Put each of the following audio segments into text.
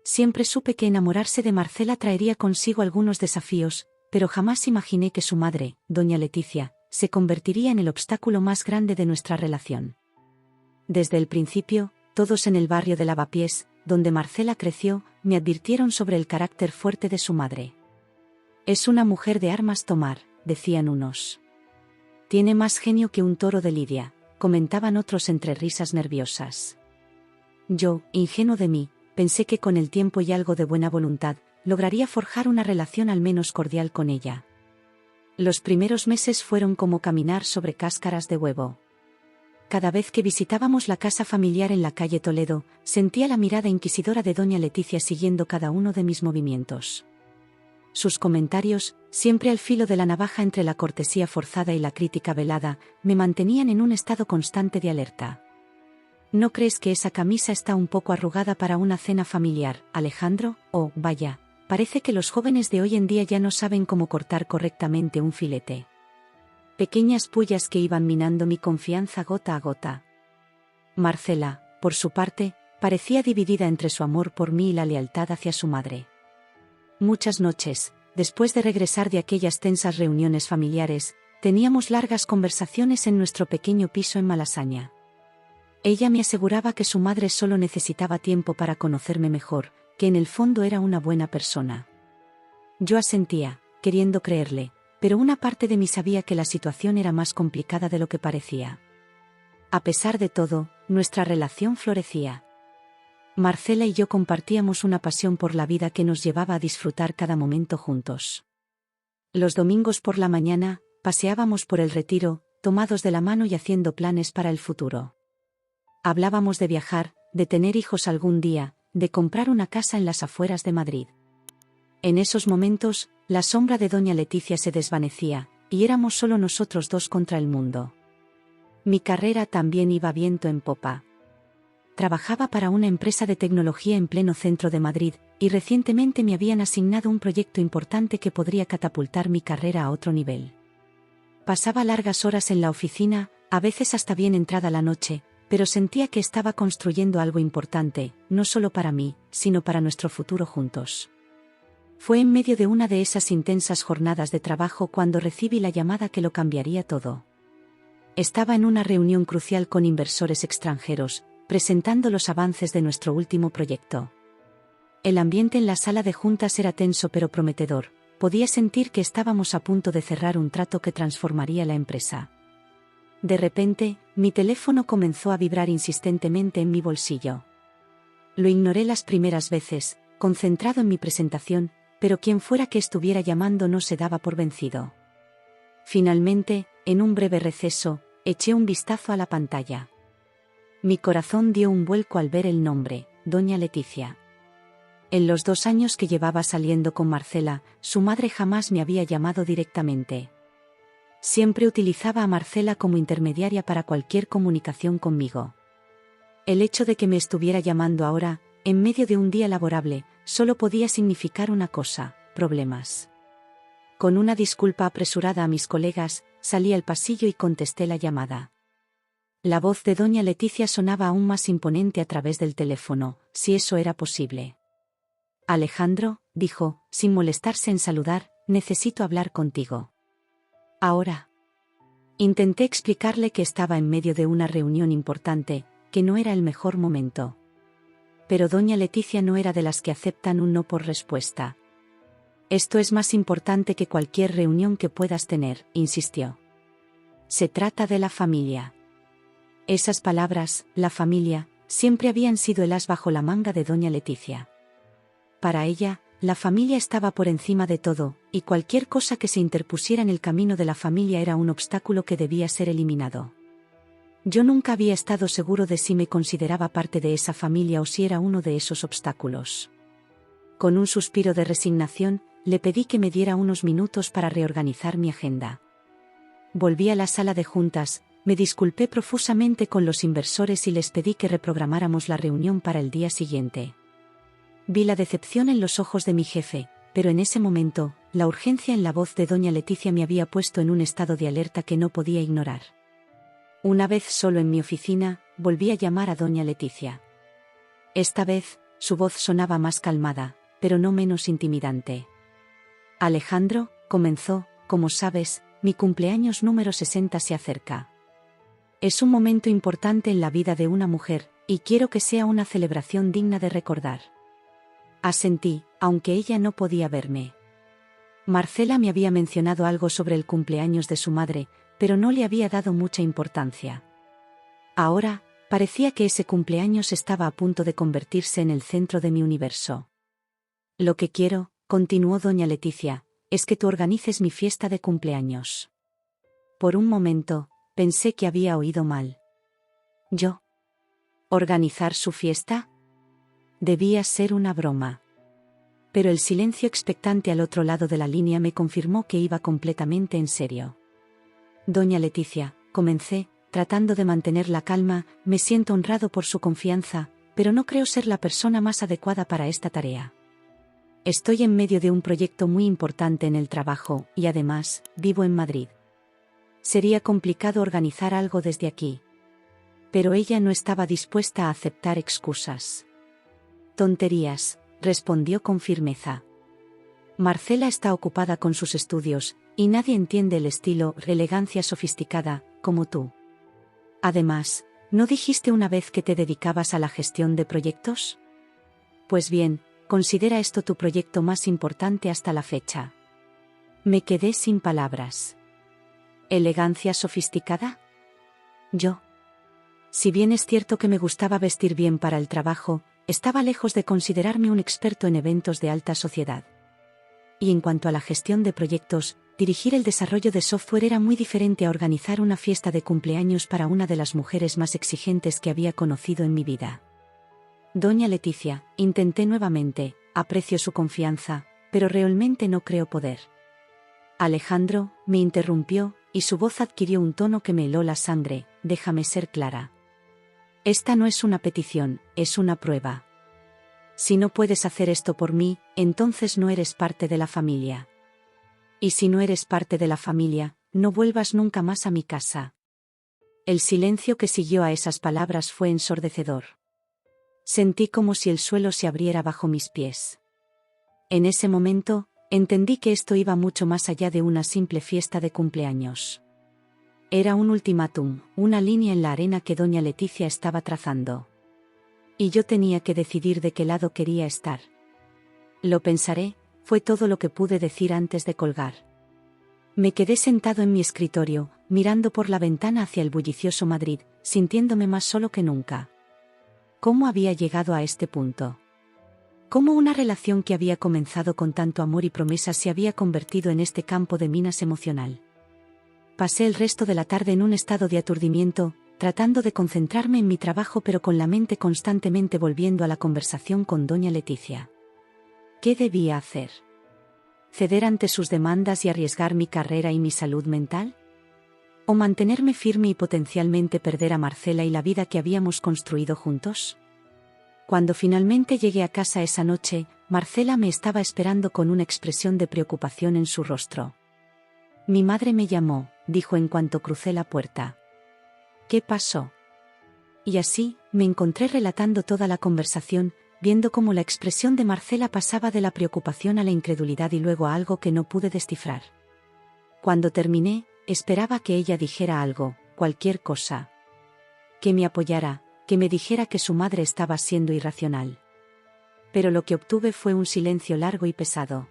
Siempre supe que enamorarse de Marcela traería consigo algunos desafíos, pero jamás imaginé que su madre, doña Leticia, se convertiría en el obstáculo más grande de nuestra relación. Desde el principio, todos en el barrio de Lavapiés, donde Marcela creció, me advirtieron sobre el carácter fuerte de su madre. Es una mujer de armas tomar, decían unos. Tiene más genio que un toro de lidia, comentaban otros entre risas nerviosas. Yo, ingenuo de mí, pensé que con el tiempo y algo de buena voluntad, lograría forjar una relación al menos cordial con ella. Los primeros meses fueron como caminar sobre cáscaras de huevo. Cada vez que visitábamos la casa familiar en la calle Toledo, sentía la mirada inquisidora de doña Leticia siguiendo cada uno de mis movimientos. Sus comentarios, siempre al filo de la navaja entre la cortesía forzada y la crítica velada, me mantenían en un estado constante de alerta. ¿No crees que esa camisa está un poco arrugada para una cena familiar, Alejandro? Oh, vaya, parece que los jóvenes de hoy en día ya no saben cómo cortar correctamente un filete. Pequeñas pullas que iban minando mi confianza gota a gota. Marcela, por su parte, parecía dividida entre su amor por mí y la lealtad hacia su madre. Muchas noches, después de regresar de aquellas tensas reuniones familiares, teníamos largas conversaciones en nuestro pequeño piso en Malasaña. Ella me aseguraba que su madre solo necesitaba tiempo para conocerme mejor, que en el fondo era una buena persona. Yo asentía, queriendo creerle, pero una parte de mí sabía que la situación era más complicada de lo que parecía. A pesar de todo, nuestra relación florecía. Marcela y yo compartíamos una pasión por la vida que nos llevaba a disfrutar cada momento juntos. Los domingos por la mañana, paseábamos por el Retiro, tomados de la mano y haciendo planes para el futuro. Hablábamos de viajar, de tener hijos algún día, de comprar una casa en las afueras de Madrid. En esos momentos, la sombra de doña Leticia se desvanecía, y éramos solo nosotros dos contra el mundo. Mi carrera también iba viento en popa. Trabajaba para una empresa de tecnología en pleno centro de Madrid, y recientemente me habían asignado un proyecto importante que podría catapultar mi carrera a otro nivel. Pasaba largas horas en la oficina, a veces hasta bien entrada la noche, pero sentía que estaba construyendo algo importante, no solo para mí, sino para nuestro futuro juntos. Fue en medio de una de esas intensas jornadas de trabajo cuando recibí la llamada que lo cambiaría todo. Estaba en una reunión crucial con inversores extranjeros, presentando los avances de nuestro último proyecto. El ambiente en la sala de juntas era tenso pero prometedor, podía sentir que estábamos a punto de cerrar un trato que transformaría la empresa. De repente, mi teléfono comenzó a vibrar insistentemente en mi bolsillo. Lo ignoré las primeras veces, concentrado en mi presentación, pero quien fuera que estuviera llamando no se daba por vencido. Finalmente, en un breve receso, eché un vistazo a la pantalla. Mi corazón dio un vuelco al ver el nombre, doña Leticia. En los 2 años que llevaba saliendo con Marcela, su madre jamás me había llamado directamente. Siempre utilizaba a Marcela como intermediaria para cualquier comunicación conmigo. El hecho de que me estuviera llamando ahora, en medio de un día laborable, solo podía significar una cosa: problemas. Con una disculpa apresurada a mis colegas, salí al pasillo y contesté la llamada. La voz de doña Leticia sonaba aún más imponente a través del teléfono, si eso era posible. Alejandro, dijo, sin molestarse en saludar, necesito hablar contigo. Ahora. Intenté explicarle que estaba en medio de una reunión importante, que no era el mejor momento. Pero doña Leticia no era de las que aceptan un no por respuesta. Esto es más importante que cualquier reunión que puedas tener, insistió. Se trata de la familia. Esas palabras, la familia, siempre habían sido el as bajo la manga de doña Leticia. Para ella, la familia estaba por encima de todo, y cualquier cosa que se interpusiera en el camino de la familia era un obstáculo que debía ser eliminado. Yo nunca había estado seguro de si me consideraba parte de esa familia o si era uno de esos obstáculos. Con un suspiro de resignación, le pedí que me diera unos minutos para reorganizar mi agenda. Volví a la sala de juntas, me disculpé profusamente con los inversores y les pedí que reprogramáramos la reunión para el día siguiente. Vi la decepción en los ojos de mi jefe, pero en ese momento, la urgencia en la voz de doña Leticia me había puesto en un estado de alerta que no podía ignorar. Una vez solo en mi oficina, volví a llamar a doña Leticia. Esta vez, su voz sonaba más calmada, pero no menos intimidante. Alejandro, comenzó, como sabes, mi cumpleaños número 60 se acerca. Es un momento importante en la vida de una mujer, y quiero que sea una celebración digna de recordar. Asentí, aunque ella no podía verme. Marcela me había mencionado algo sobre el cumpleaños de su madre, pero no le había dado mucha importancia. Ahora, parecía que ese cumpleaños estaba a punto de convertirse en el centro de mi universo. Lo que quiero, continuó doña Leticia, es que tú organices mi fiesta de cumpleaños. Por un momento, pensé que había oído mal. ¿Yo? ¿Organizar su fiesta? Debía ser una broma. Pero el silencio expectante al otro lado de la línea me confirmó que iba completamente en serio. Doña Leticia, comencé, tratando de mantener la calma, me siento honrado por su confianza, pero no creo ser la persona más adecuada para esta tarea. Estoy en medio de un proyecto muy importante en el trabajo, y además, vivo en Madrid. Sería complicado organizar algo desde aquí. Pero ella no estaba dispuesta a aceptar excusas. Tonterías, respondió con firmeza. Marcela está ocupada con sus estudios, y nadie entiende el estilo, elegancia sofisticada, como tú. Además, ¿no dijiste una vez que te dedicabas a la gestión de proyectos? Pues bien, considera esto tu proyecto más importante hasta la fecha. Me quedé sin palabras. ¿Elegancia sofisticada? Yo. Si bien es cierto que me gustaba vestir bien para el trabajo, estaba lejos de considerarme un experto en eventos de alta sociedad. Y en cuanto a la gestión de proyectos, dirigir el desarrollo de software era muy diferente a organizar una fiesta de cumpleaños para una de las mujeres más exigentes que había conocido en mi vida. Doña Leticia, intenté nuevamente, aprecio su confianza, pero realmente no creo poder. Alejandro, me interrumpió, y su voz adquirió un tono que me heló la sangre, déjame ser clara. Esta no es una petición, es una prueba. Si no puedes hacer esto por mí, entonces no eres parte de la familia. Y si no eres parte de la familia, no vuelvas nunca más a mi casa. El silencio que siguió a esas palabras fue ensordecedor. Sentí como si el suelo se abriera bajo mis pies. En ese momento, entendí que esto iba mucho más allá de una simple fiesta de cumpleaños. Era un ultimátum, una línea en la arena que doña Leticia estaba trazando. Y yo tenía que decidir de qué lado quería estar. Lo pensaré, fue todo lo que pude decir antes de colgar. Me quedé sentado en mi escritorio, mirando por la ventana hacia el bullicioso Madrid, sintiéndome más solo que nunca. ¿Cómo había llegado a este punto? ¿Cómo una relación que había comenzado con tanto amor y promesa se había convertido en este campo de minas emocional? Pasé el resto de la tarde en un estado de aturdimiento, tratando de concentrarme en mi trabajo pero con la mente constantemente volviendo a la conversación con doña Leticia. ¿Qué debía hacer? ¿Ceder ante sus demandas y arriesgar mi carrera y mi salud mental? ¿O mantenerme firme y potencialmente perder a Marcela y la vida que habíamos construido juntos? Cuando finalmente llegué a casa esa noche, Marcela me estaba esperando con una expresión de preocupación en su rostro. Mi madre me llamó, dijo en cuanto crucé la puerta. ¿Qué pasó? Y así, me encontré relatando toda la conversación, viendo cómo la expresión de Marcela pasaba de la preocupación a la incredulidad y luego a algo que no pude descifrar. Cuando terminé, esperaba que ella dijera algo, cualquier cosa. Que me apoyara, que me dijera que su madre estaba siendo irracional. Pero lo que obtuve fue un silencio largo y pesado.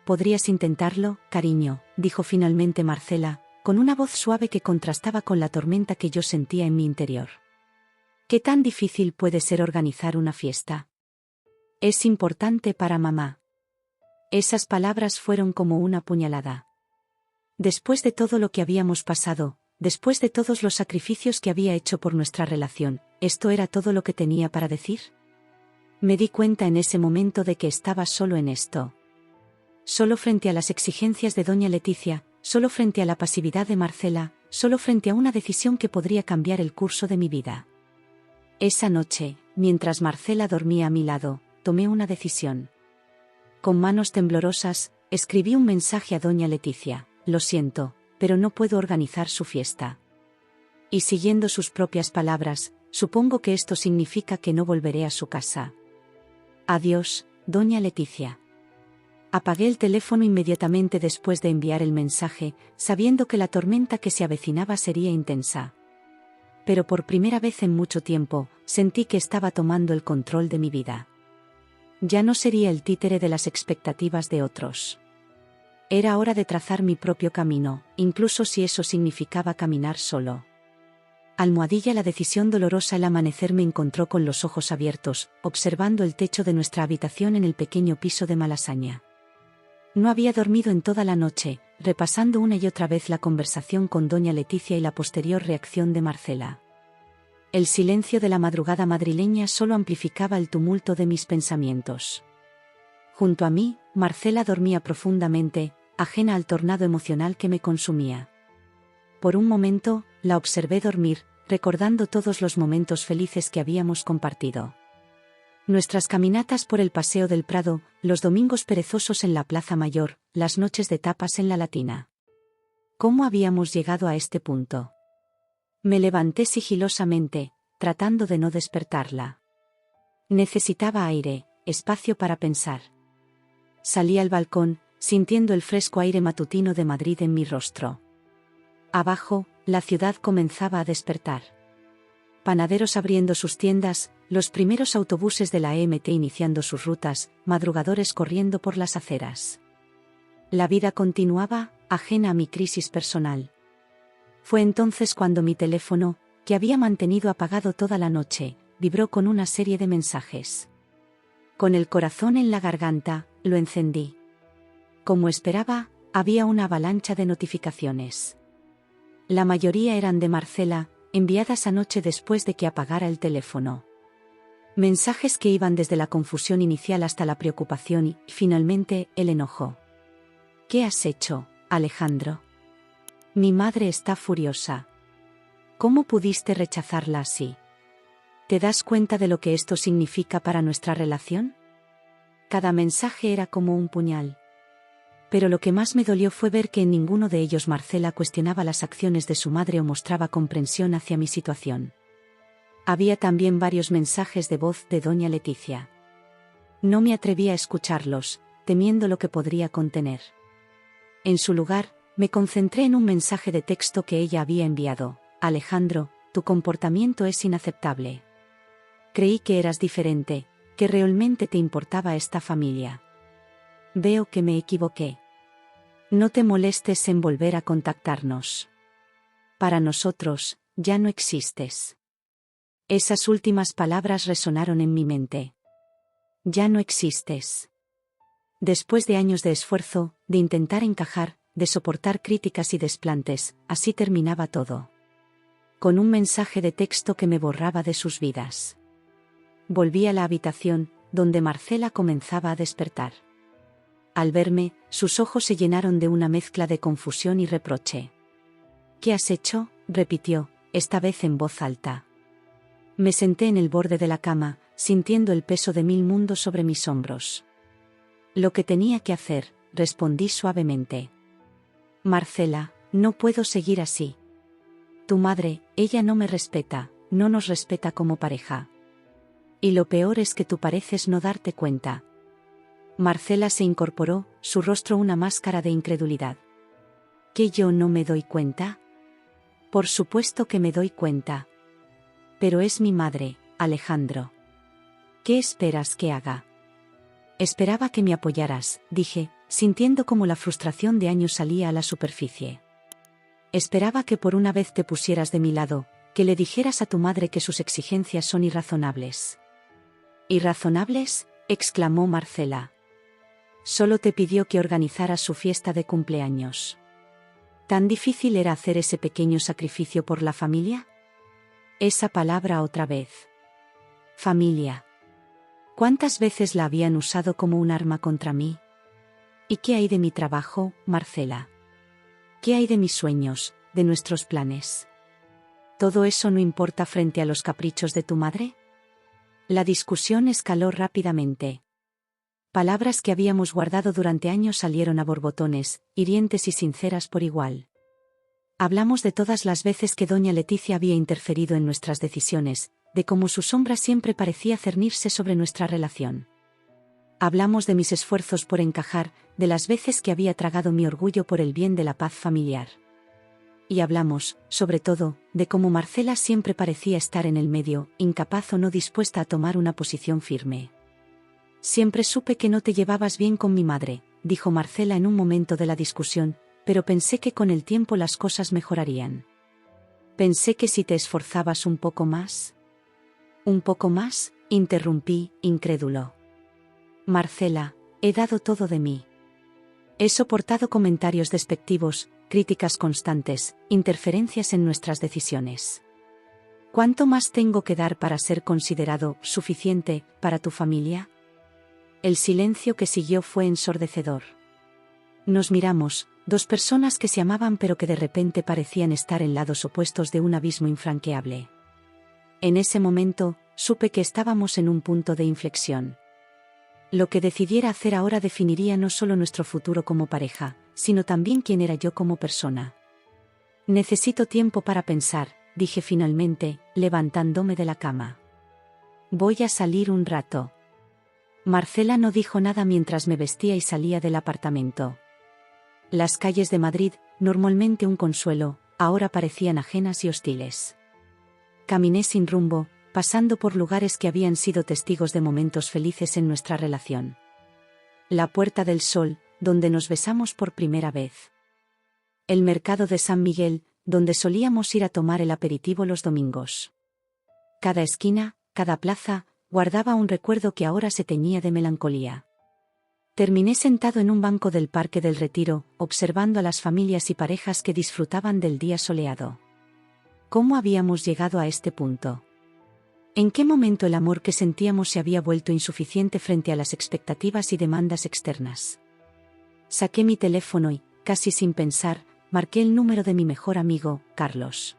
«¿Podrías intentarlo, cariño?», dijo finalmente Marcela, con una voz suave que contrastaba con la tormenta que yo sentía en mi interior. ¿Qué tan difícil puede ser organizar una fiesta? Es importante para mamá. Esas palabras fueron como una puñalada. Después de todo lo que habíamos pasado, después de todos los sacrificios que había hecho por nuestra relación, ¿esto era todo lo que tenía para decir? Me di cuenta en ese momento de que estaba solo en esto. Solo frente a las exigencias de doña Leticia, solo frente a la pasividad de Marcela, solo frente a una decisión que podría cambiar el curso de mi vida. Esa noche, mientras Marcela dormía a mi lado, tomé una decisión. Con manos temblorosas, escribí un mensaje a doña Leticia: «Lo siento, pero no puedo organizar su fiesta». Y siguiendo sus propias palabras, supongo que esto significa que no volveré a su casa. Adiós, doña Leticia. Apagué el teléfono inmediatamente después de enviar el mensaje, sabiendo que la tormenta que se avecinaba sería intensa. Pero por primera vez en mucho tiempo, sentí que estaba tomando el control de mi vida. Ya no sería el títere de las expectativas de otros. Era hora de trazar mi propio camino, incluso si eso significaba caminar solo. Almohadilla. La decisión dolorosa. El amanecer me encontró con los ojos abiertos, observando el techo de nuestra habitación en el pequeño piso de Malasaña. No había dormido en toda la noche, repasando una y otra vez la conversación con doña Leticia y la posterior reacción de Marcela. El silencio de la madrugada madrileña solo amplificaba el tumulto de mis pensamientos. Junto a mí, Marcela dormía profundamente, ajena al tornado emocional que me consumía. Por un momento, la observé dormir, recordando todos los momentos felices que habíamos compartido. Nuestras caminatas por el Paseo del Prado, los domingos perezosos en la Plaza Mayor, las noches de tapas en la Latina. ¿Cómo habíamos llegado a este punto? Me levanté sigilosamente, tratando de no despertarla. Necesitaba aire, espacio para pensar. Salí al balcón, sintiendo el fresco aire matutino de Madrid en mi rostro. Abajo, la ciudad comenzaba a despertar. Panaderos abriendo sus tiendas, los primeros autobuses de la EMT iniciando sus rutas, madrugadores corriendo por las aceras. La vida continuaba, ajena a mi crisis personal. Fue entonces cuando mi teléfono, que había mantenido apagado toda la noche, vibró con una serie de mensajes. Con el corazón en la garganta, lo encendí. Como esperaba, había una avalancha de notificaciones. La mayoría eran de Marcela, enviadas anoche después de que apagara el teléfono. Mensajes que iban desde la confusión inicial hasta la preocupación y, finalmente, el enojo. ¿Qué has hecho, Alejandro? Mi madre está furiosa. ¿Cómo pudiste rechazarla así? ¿Te das cuenta de lo que esto significa para nuestra relación? Cada mensaje era como un puñal. Pero lo que más me dolió fue ver que en ninguno de ellos Marcela cuestionaba las acciones de su madre o mostraba comprensión hacia mi situación. Había también varios mensajes de voz de doña Leticia. No me atreví a escucharlos, temiendo lo que podría contener. En su lugar, me concentré en un mensaje de texto que ella había enviado. Alejandro, tu comportamiento es inaceptable. Creí que eras diferente, que realmente te importaba esta familia. Veo que me equivoqué. No te molestes en volver a contactarnos. Para nosotros, ya no existes. Esas últimas palabras resonaron en mi mente. Ya no existes. Después de años de esfuerzo, de intentar encajar, de soportar críticas y desplantes, así terminaba todo. Con un mensaje de texto que me borraba de sus vidas. Volví a la habitación, donde Marcela comenzaba a despertar. Al verme, sus ojos se llenaron de una mezcla de confusión y reproche. ¿Qué has hecho?, repitió, esta vez en voz alta. Me senté en el borde de la cama, sintiendo el peso de 1000 mundos sobre mis hombros. Lo que tenía que hacer, respondí suavemente. Marcela, no puedo seguir así. Tu madre, ella no me respeta, no nos respeta como pareja. Y lo peor es que tú pareces no darte cuenta. Marcela se incorporó, su rostro una máscara de incredulidad. ¿Que yo no me doy cuenta? Por supuesto que me doy cuenta. Pero es mi madre, Alejandro. ¿Qué esperas que haga? Esperaba que me apoyaras, dije, sintiendo como la frustración de años salía a la superficie. Esperaba que por una vez te pusieras de mi lado, que le dijeras a tu madre que sus exigencias son irrazonables. ¿Irrazonables?, exclamó Marcela. Solo te pidió que organizaras su fiesta de cumpleaños. ¿Tan difícil era hacer ese pequeño sacrificio por la familia? Esa palabra otra vez. Familia. ¿Cuántas veces la habían usado como un arma contra mí? ¿Y qué hay de mi trabajo, Marcela? ¿Qué hay de mis sueños, de nuestros planes? ¿Todo eso no importa frente a los caprichos de tu madre? La discusión escaló rápidamente. Palabras que habíamos guardado durante años salieron a borbotones, hirientes y sinceras por igual. Hablamos de todas las veces que doña Leticia había interferido en nuestras decisiones, de cómo su sombra siempre parecía cernirse sobre nuestra relación. Hablamos de mis esfuerzos por encajar, de las veces que había tragado mi orgullo por el bien de la paz familiar. Y hablamos, sobre todo, de cómo Marcela siempre parecía estar en el medio, incapaz o no dispuesta a tomar una posición firme. Siempre supe que no te llevabas bien con mi madre, dijo Marcela en un momento de la discusión, pero pensé que con el tiempo las cosas mejorarían. Pensé que si te esforzabas un poco más. ¿Un poco más?, interrumpí, incrédulo. Marcela, he dado todo de mí. He soportado comentarios despectivos, críticas constantes, interferencias en nuestras decisiones. ¿Cuánto más tengo que dar para ser considerado suficiente para tu familia? El silencio que siguió fue ensordecedor. Nos miramos, dos personas que se amaban pero que de repente parecían estar en lados opuestos de un abismo infranqueable. En ese momento, supe que estábamos en un punto de inflexión. Lo que decidiera hacer ahora definiría no solo nuestro futuro como pareja, sino también quién era yo como persona. Necesito tiempo para pensar, dije finalmente, levantándome de la cama. Voy a salir un rato. Marcela no dijo nada mientras me vestía y salía del apartamento. Las calles de Madrid, normalmente un consuelo, ahora parecían ajenas y hostiles. Caminé sin rumbo, pasando por lugares que habían sido testigos de momentos felices en nuestra relación. La Puerta del Sol, donde nos besamos por primera vez. El mercado de San Miguel, donde solíamos ir a tomar el aperitivo los domingos. Cada esquina, cada plaza, guardaba un recuerdo que ahora se teñía de melancolía. Terminé sentado en un banco del Parque del Retiro, observando a las familias y parejas que disfrutaban del día soleado. ¿Cómo habíamos llegado a este punto? ¿En qué momento el amor que sentíamos se había vuelto insuficiente frente a las expectativas y demandas externas? Saqué mi teléfono y, casi sin pensar, marqué el número de mi mejor amigo, Carlos.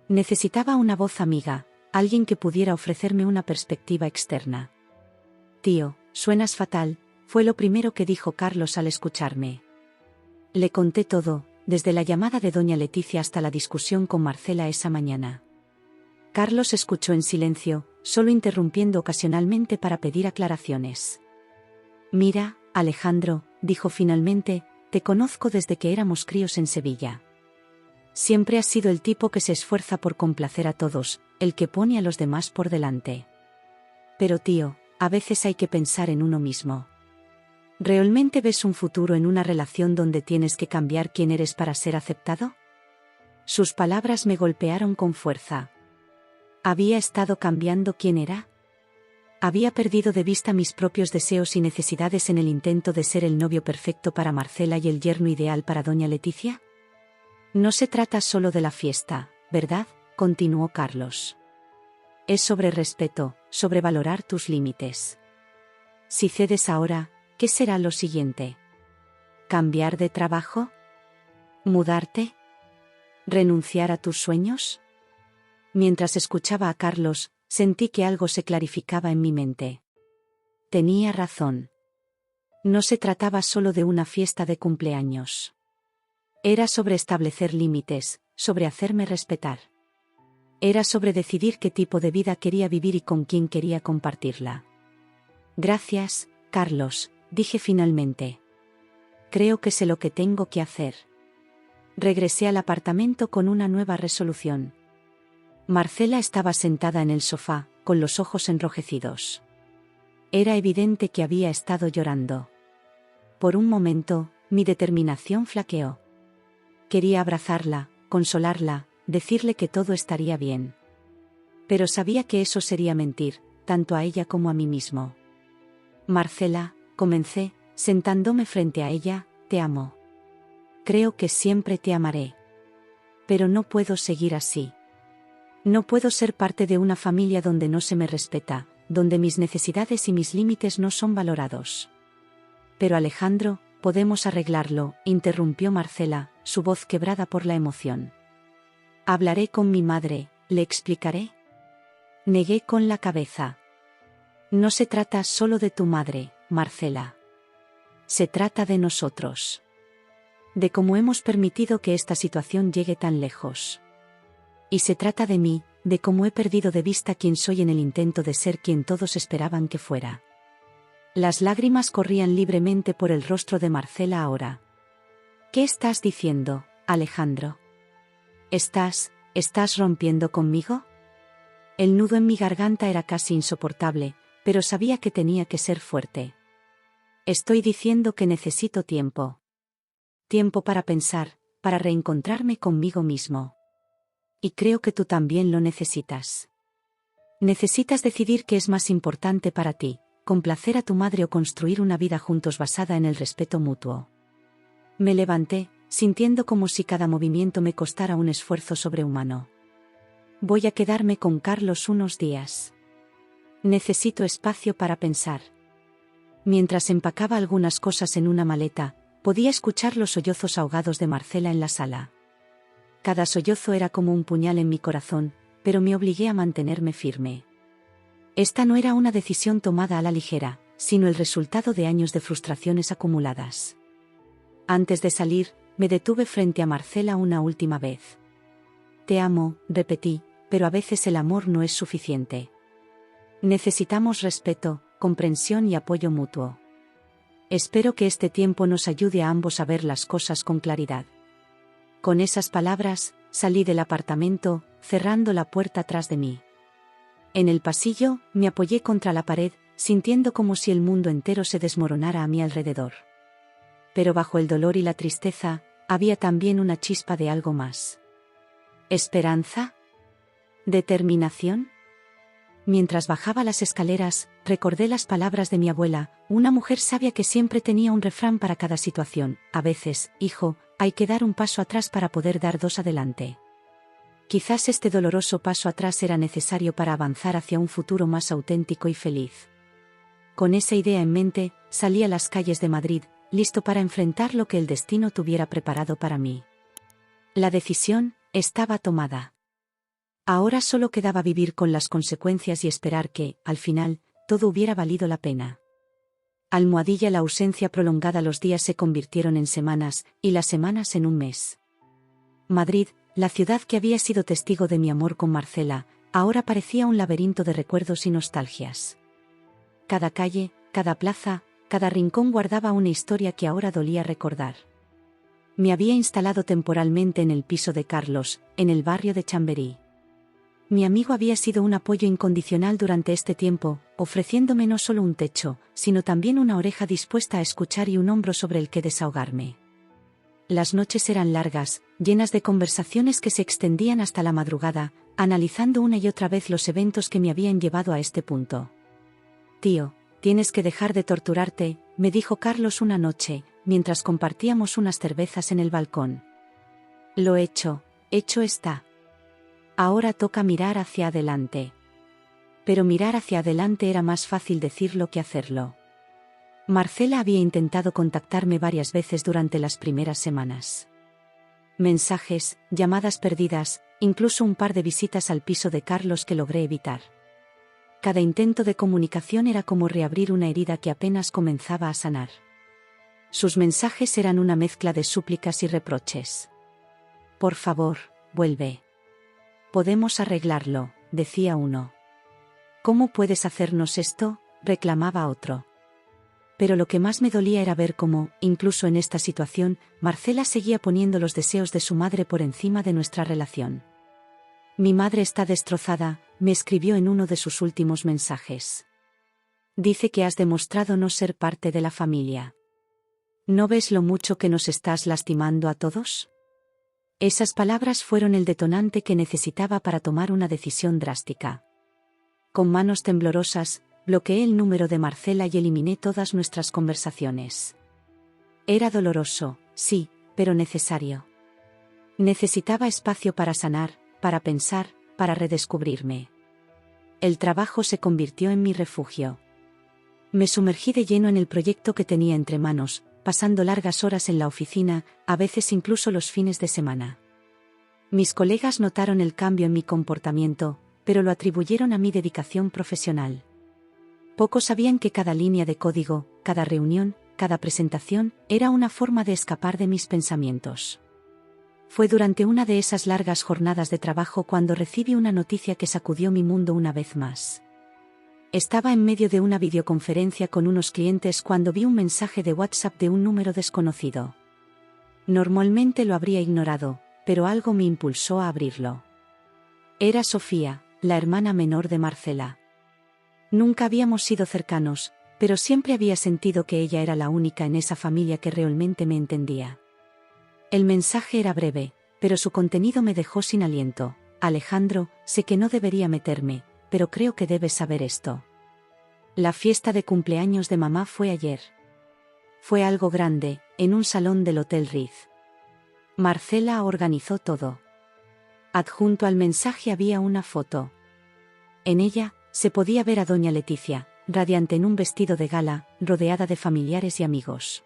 Necesitaba una voz amiga, alguien que pudiera ofrecerme una perspectiva externa. Tío, suenas fatal, fue lo primero que dijo Carlos al escucharme. Le conté todo, desde la llamada de doña Leticia hasta la discusión con Marcela esa mañana. Carlos escuchó en silencio, solo interrumpiendo ocasionalmente para pedir aclaraciones. Mira, Alejandro, dijo finalmente, te conozco desde que éramos críos en Sevilla. Siempre has sido el tipo que se esfuerza por complacer a todos, el que pone a los demás por delante. Pero tío, a veces hay que pensar en uno mismo. ¿Realmente ves un futuro en una relación donde tienes que cambiar quién eres para ser aceptado? Sus palabras me golpearon con fuerza. ¿Había estado cambiando quién era? ¿Había perdido de vista mis propios deseos y necesidades en el intento de ser el novio perfecto para Marcela y el yerno ideal para doña Leticia? No se trata solo de la fiesta, ¿verdad?, continuó Carlos. Es sobre respeto, sobre valorar tus límites. Si cedes ahora, ¿qué será lo siguiente? ¿Cambiar de trabajo? ¿Mudarte? ¿Renunciar a tus sueños? Mientras escuchaba a Carlos, sentí que algo se clarificaba en mi mente. Tenía razón. No se trataba solo de una fiesta de cumpleaños. Era sobre establecer límites, sobre hacerme respetar. Era sobre decidir qué tipo de vida quería vivir y con quién quería compartirla. Gracias, Carlos, dije finalmente. Creo que sé lo que tengo que hacer. Regresé al apartamento con una nueva resolución. Marcela estaba sentada en el sofá, con los ojos enrojecidos. Era evidente que había estado llorando. Por un momento, mi determinación flaqueó. Quería abrazarla, consolarla, decirle que todo estaría bien. Pero sabía que eso sería mentir, tanto a ella como a mí mismo. Marcela, comencé, sentándome frente a ella, te amo. Creo que siempre te amaré. Pero no puedo seguir así. No puedo ser parte de una familia donde no se me respeta, donde mis necesidades y mis límites no son valorados. Pero Alejandro, podemos arreglarlo, interrumpió Marcela, su voz quebrada por la emoción. Hablaré con mi madre, ¿le explicaré? Negué con la cabeza. No se trata solo de tu madre, Marcela. Se trata de nosotros. De cómo hemos permitido que esta situación llegue tan lejos. Y se trata de mí, de cómo he perdido de vista quién soy en el intento de ser quien todos esperaban que fuera. Las lágrimas corrían libremente por el rostro de Marcela ahora. ¿Qué estás diciendo, Alejandro? ¿Estás rompiendo conmigo? El nudo en mi garganta era casi insoportable, pero sabía que tenía que ser fuerte. Estoy diciendo que necesito tiempo. Tiempo para pensar, para reencontrarme conmigo mismo. Y creo que tú también lo necesitas. Necesitas decidir qué es más importante para ti, complacer a tu madre o construir una vida juntos basada en el respeto mutuo. Me levanté, sintiendo como si cada movimiento me costara un esfuerzo sobrehumano. Voy a quedarme con Carlos unos días. Necesito espacio para pensar. Mientras empacaba algunas cosas en una maleta, podía escuchar los sollozos ahogados de Marcela en la sala. Cada sollozo era como un puñal en mi corazón, pero me obligué a mantenerme firme. Esta no era una decisión tomada a la ligera, sino el resultado de años de frustraciones acumuladas. Antes de salir, me detuve frente a Marcela una última vez. Te amo, repetí, pero a veces el amor no es suficiente. Necesitamos respeto, comprensión y apoyo mutuo. Espero que este tiempo nos ayude a ambos a ver las cosas con claridad. Con esas palabras, salí del apartamento, cerrando la puerta tras de mí. En el pasillo, me apoyé contra la pared, sintiendo como si el mundo entero se desmoronara a mi alrededor. Pero bajo el dolor y la tristeza, había también una chispa de algo más. ¿Esperanza? ¿Determinación? Mientras bajaba las escaleras, recordé las palabras de mi abuela, una mujer sabia que siempre tenía un refrán para cada situación: a veces, hijo, hay que dar un paso atrás para poder dar dos adelante. Quizás este doloroso paso atrás era necesario para avanzar hacia un futuro más auténtico y feliz. Con esa idea en mente, salí a las calles de Madrid, listo para enfrentar lo que el destino tuviera preparado para mí. La decisión estaba tomada. Ahora solo quedaba vivir con las consecuencias y esperar que, al final, todo hubiera valido la pena. Almohadilla la ausencia prolongada, los días se convirtieron en semanas, y las semanas en un mes. Madrid, la ciudad que había sido testigo de mi amor con Marcela, ahora parecía un laberinto de recuerdos y nostalgias. Cada calle, cada plaza, cada rincón guardaba una historia que ahora dolía recordar. Me había instalado temporalmente en el piso de Carlos, en el barrio de Chamberí. Mi amigo había sido un apoyo incondicional durante este tiempo, ofreciéndome no solo un techo, sino también una oreja dispuesta a escuchar y un hombro sobre el que desahogarme. Las noches eran largas, llenas de conversaciones que se extendían hasta la madrugada, analizando una y otra vez los eventos que me habían llevado a este punto. Tío, tienes que dejar de torturarte, me dijo Carlos una noche, mientras compartíamos unas cervezas en el balcón. Lo hecho está. Ahora toca mirar hacia adelante. Pero mirar hacia adelante era más fácil decirlo que hacerlo. Marcela había intentado contactarme varias veces durante las primeras semanas. Mensajes, llamadas perdidas, incluso un par de visitas al piso de Carlos que logré evitar. Cada intento de comunicación era como reabrir una herida que apenas comenzaba a sanar. Sus mensajes eran una mezcla de súplicas y reproches. Por favor, vuelve. Podemos arreglarlo, decía uno. ¿Cómo puedes hacernos esto?, reclamaba otro. Pero lo que más me dolía era ver cómo, incluso en esta situación, Marcela seguía poniendo los deseos de su madre por encima de nuestra relación. Mi madre está destrozada, me escribió en uno de sus últimos mensajes. Dice que has demostrado no ser parte de la familia. ¿No ves lo mucho que nos estás lastimando a todos? Esas palabras fueron el detonante que necesitaba para tomar una decisión drástica. Con manos temblorosas, bloqueé el número de Marcela y eliminé todas nuestras conversaciones. Era doloroso, sí, pero necesario. Necesitaba espacio para sanar, para pensar, para redescubrirme. El trabajo se convirtió en mi refugio. Me sumergí de lleno en el proyecto que tenía entre manos, pasando largas horas en la oficina, a veces incluso los fines de semana. Mis colegas notaron el cambio en mi comportamiento, pero lo atribuyeron a mi dedicación profesional. Pocos sabían que cada línea de código, cada reunión, cada presentación, era una forma de escapar de mis pensamientos. Fue durante una de esas largas jornadas de trabajo cuando recibí una noticia que sacudió mi mundo una vez más. Estaba en medio de una videoconferencia con unos clientes cuando vi un mensaje de WhatsApp de un número desconocido. Normalmente lo habría ignorado, pero algo me impulsó a abrirlo. Era Sofía, la hermana menor de Marcela. Nunca habíamos sido cercanos, pero siempre había sentido que ella era la única en esa familia que realmente me entendía. El mensaje era breve, pero su contenido me dejó sin aliento. Alejandro, sé que no debería meterme, pero creo que debes saber esto. La fiesta de cumpleaños de mamá fue ayer. Fue algo grande, en un salón del Hotel Ritz. Marcela organizó todo. Adjunto al mensaje había una foto. En ella, se podía ver a doña Leticia, radiante en un vestido de gala, rodeada de familiares y amigos.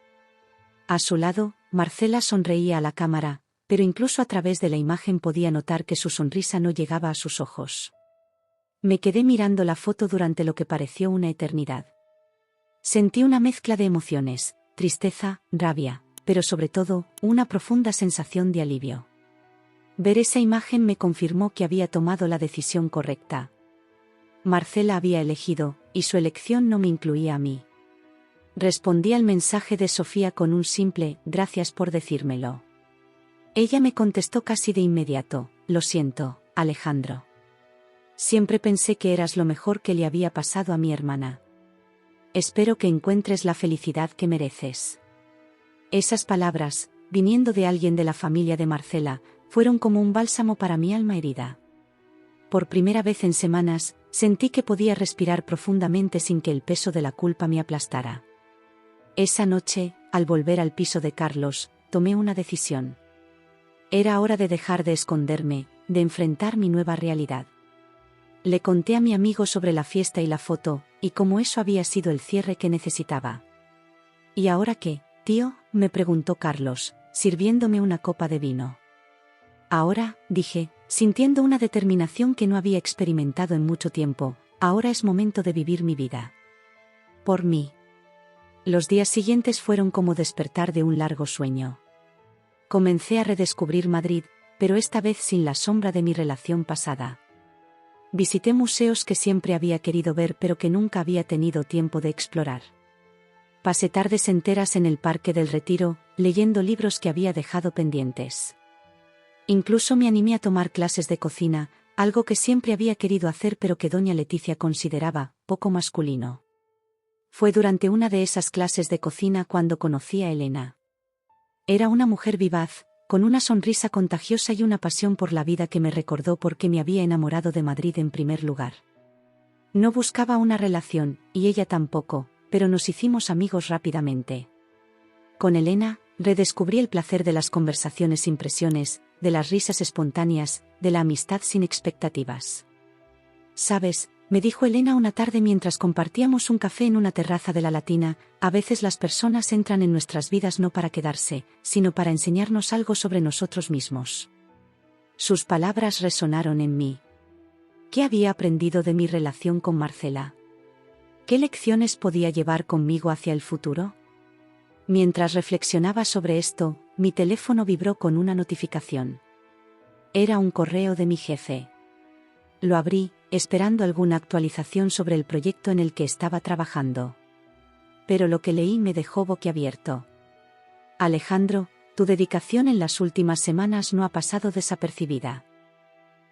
A su lado, Marcela sonreía a la cámara, pero incluso a través de la imagen podía notar que su sonrisa no llegaba a sus ojos. Me quedé mirando la foto durante lo que pareció una eternidad. Sentí una mezcla de emociones, tristeza, rabia, pero sobre todo, una profunda sensación de alivio. Ver esa imagen me confirmó que había tomado la decisión correcta. Marcela había elegido, y su elección no me incluía a mí. Respondí al mensaje de Sofía con un simple «gracias por decírmelo». Ella me contestó casi de inmediato: «Lo siento, Alejandro. Siempre pensé que eras lo mejor que le había pasado a mi hermana. Espero que encuentres la felicidad que mereces». Esas palabras, viniendo de alguien de la familia de Marcela, fueron como un bálsamo para mi alma herida. Por primera vez en semanas, sentí que podía respirar profundamente sin que el peso de la culpa me aplastara. Esa noche, al volver al piso de Carlos, tomé una decisión. Era hora de dejar de esconderme, de enfrentar mi nueva realidad. Le conté a mi amigo sobre la fiesta y la foto, y cómo eso había sido el cierre que necesitaba. ¿Y ahora qué, tío?, me preguntó Carlos, sirviéndome una copa de vino. Ahora, dije, sintiendo una determinación que no había experimentado en mucho tiempo, ahora es momento de vivir mi vida. Por mí. Los días siguientes fueron como despertar de un largo sueño. Comencé a redescubrir Madrid, pero esta vez sin la sombra de mi relación pasada. Visité museos que siempre había querido ver pero que nunca había tenido tiempo de explorar. Pasé tardes enteras en el Parque del Retiro, leyendo libros que había dejado pendientes. Incluso me animé a tomar clases de cocina, algo que siempre había querido hacer pero que doña Leticia consideraba poco masculino. Fue durante una de esas clases de cocina cuando conocí a Elena. Era una mujer vivaz, con una sonrisa contagiosa y una pasión por la vida que me recordó por qué me había enamorado de Madrid en primer lugar. No buscaba una relación, y ella tampoco, pero nos hicimos amigos rápidamente. Con Elena, redescubrí el placer de las conversaciones sin presiones, de las risas espontáneas, de la amistad sin expectativas. «¿Sabes?», me dijo Elena una tarde mientras compartíamos un café en una terraza de la Latina, «a veces las personas entran en nuestras vidas no para quedarse, sino para enseñarnos algo sobre nosotros mismos». Sus palabras resonaron en mí. ¿Qué había aprendido de mi relación con Marcela? ¿Qué lecciones podía llevar conmigo hacia el futuro? Mientras reflexionaba sobre esto, mi teléfono vibró con una notificación. Era un correo de mi jefe. Lo abrí, esperando alguna actualización sobre el proyecto en el que estaba trabajando. Pero lo que leí me dejó boquiabierto. «Alejandro, tu dedicación en las últimas semanas no ha pasado desapercibida.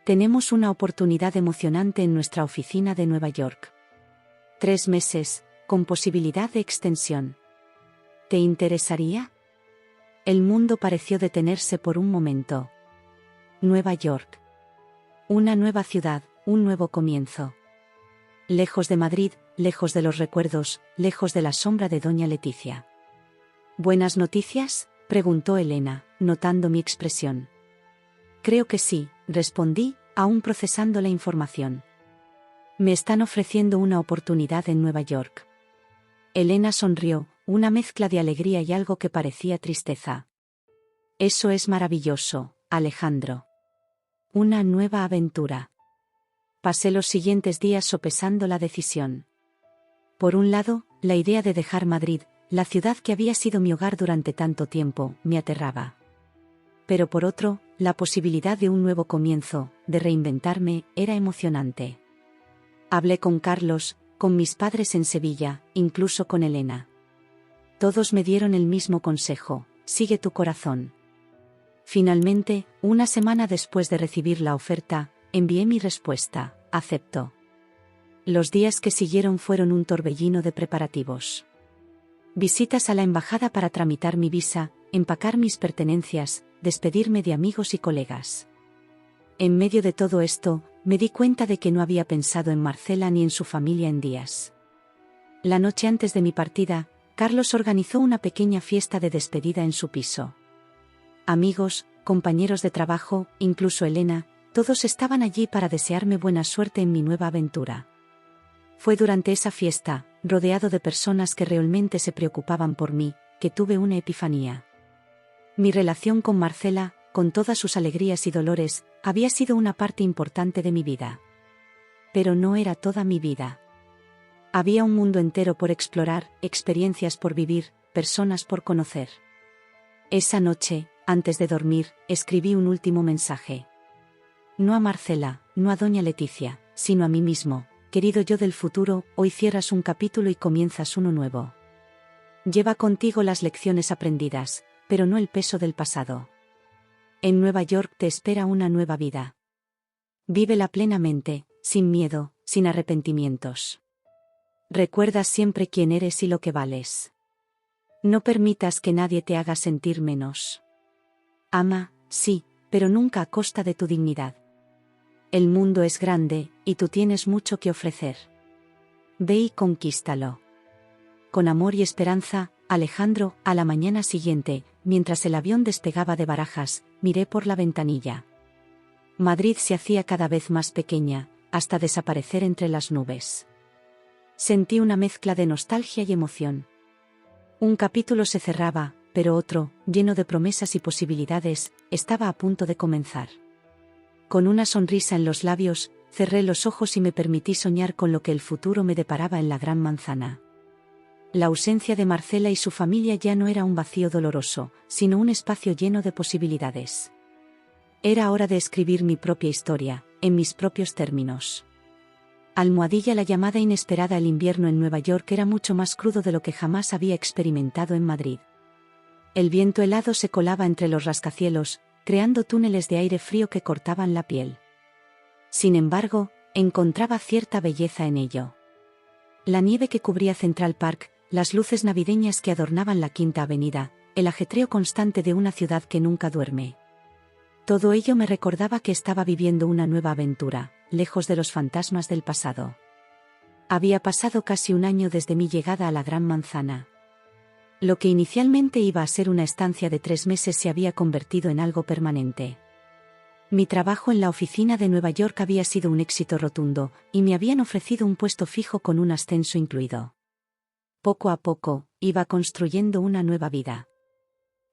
Tenemos una oportunidad emocionante en nuestra oficina de Nueva York. 3 meses, con posibilidad de extensión. ¿Te interesaría?». El mundo pareció detenerse por un momento. Nueva York. Una nueva ciudad, un nuevo comienzo. Lejos de Madrid, lejos de los recuerdos, lejos de la sombra de doña Leticia. «¿Buenas noticias?», preguntó Elena, notando mi expresión. «Creo que sí», respondí, aún procesando la información. «Me están ofreciendo una oportunidad en Nueva York». Elena sonrió, una mezcla de alegría y algo que parecía tristeza. «Eso es maravilloso, Alejandro. Una nueva aventura». Pasé los siguientes días sopesando la decisión. Por un lado, la idea de dejar Madrid, la ciudad que había sido mi hogar durante tanto tiempo, me aterraba. Pero por otro, la posibilidad de un nuevo comienzo, de reinventarme, era emocionante. Hablé con Carlos, con mis padres en Sevilla, incluso con Elena. Todos me dieron el mismo consejo: sigue tu corazón. Finalmente, una semana después de recibir la oferta, envié mi respuesta: acepto. Los días que siguieron fueron un torbellino de preparativos. Visitas a la embajada para tramitar mi visa, empacar mis pertenencias, despedirme de amigos y colegas. En medio de todo esto, me di cuenta de que no había pensado en Marcela ni en su familia en días. La noche antes de mi partida, Carlos organizó una pequeña fiesta de despedida en su piso. Amigos, compañeros de trabajo, incluso Elena, todos estaban allí para desearme buena suerte en mi nueva aventura. Fue durante esa fiesta, rodeado de personas que realmente se preocupaban por mí, que tuve una epifanía. Mi relación con Marcela, con todas sus alegrías y dolores, había sido una parte importante de mi vida. Pero no era toda mi vida. Había un mundo entero por explorar, experiencias por vivir, personas por conocer. Esa noche, antes de dormir, escribí un último mensaje. No a Marcela, no a doña Leticia, sino a mí mismo: querido yo del futuro, hoy cierras un capítulo y comienzas uno nuevo. Lleva contigo las lecciones aprendidas, pero no el peso del pasado. En Nueva York te espera una nueva vida. Vívela plenamente, sin miedo, sin arrepentimientos. Recuerda siempre quién eres y lo que vales. No permitas que nadie te haga sentir menos. Ama, sí, pero nunca a costa de tu dignidad. El mundo es grande, y tú tienes mucho que ofrecer. Ve y conquístalo. Con amor y esperanza, Alejandro. A la mañana siguiente, mientras el avión despegaba de Barajas, miré por la ventanilla. Madrid se hacía cada vez más pequeña, hasta desaparecer entre las nubes. Sentí una mezcla de nostalgia y emoción. Un capítulo se cerraba, pero otro, lleno de promesas y posibilidades, estaba a punto de comenzar. Con una sonrisa en los labios, cerré los ojos y me permití soñar con lo que el futuro me deparaba en la Gran Manzana. La ausencia de Marcela y su familia ya no era un vacío doloroso, sino un espacio lleno de posibilidades. Era hora de escribir mi propia historia, en mis propios términos. Almohadilla. La llamada inesperada. El invierno en Nueva York era mucho más crudo de lo que jamás había experimentado en Madrid. El viento helado se colaba entre los rascacielos, creando túneles de aire frío que cortaban la piel. Sin embargo, encontraba cierta belleza en ello. La nieve que cubría Central Park, las luces navideñas que adornaban la Quinta Avenida, el ajetreo constante de una ciudad que nunca duerme. Todo ello me recordaba que estaba viviendo una nueva aventura, lejos de los fantasmas del pasado. Había pasado casi un año desde mi llegada a la Gran Manzana. Lo que inicialmente iba a ser una estancia de 3 meses se había convertido en algo permanente. Mi trabajo en la oficina de Nueva York había sido un éxito rotundo, y me habían ofrecido un puesto fijo con un ascenso incluido. Poco a poco, iba construyendo una nueva vida.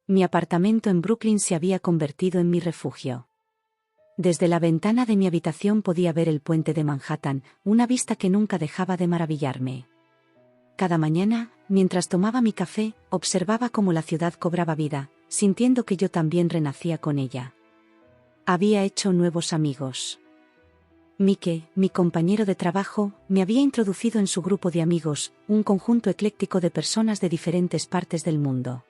Mi apartamento en Brooklyn se había convertido en mi refugio. Desde la ventana de mi habitación podía ver el puente de Manhattan, una vista que nunca dejaba de maravillarme. Cada mañana, mientras tomaba mi café, observaba cómo la ciudad cobraba vida, sintiendo que yo también renacía con ella. Había hecho nuevos amigos. Mike, mi compañero de trabajo, me había introducido en su grupo de amigos, un conjunto ecléctico de personas de diferentes partes del mundo.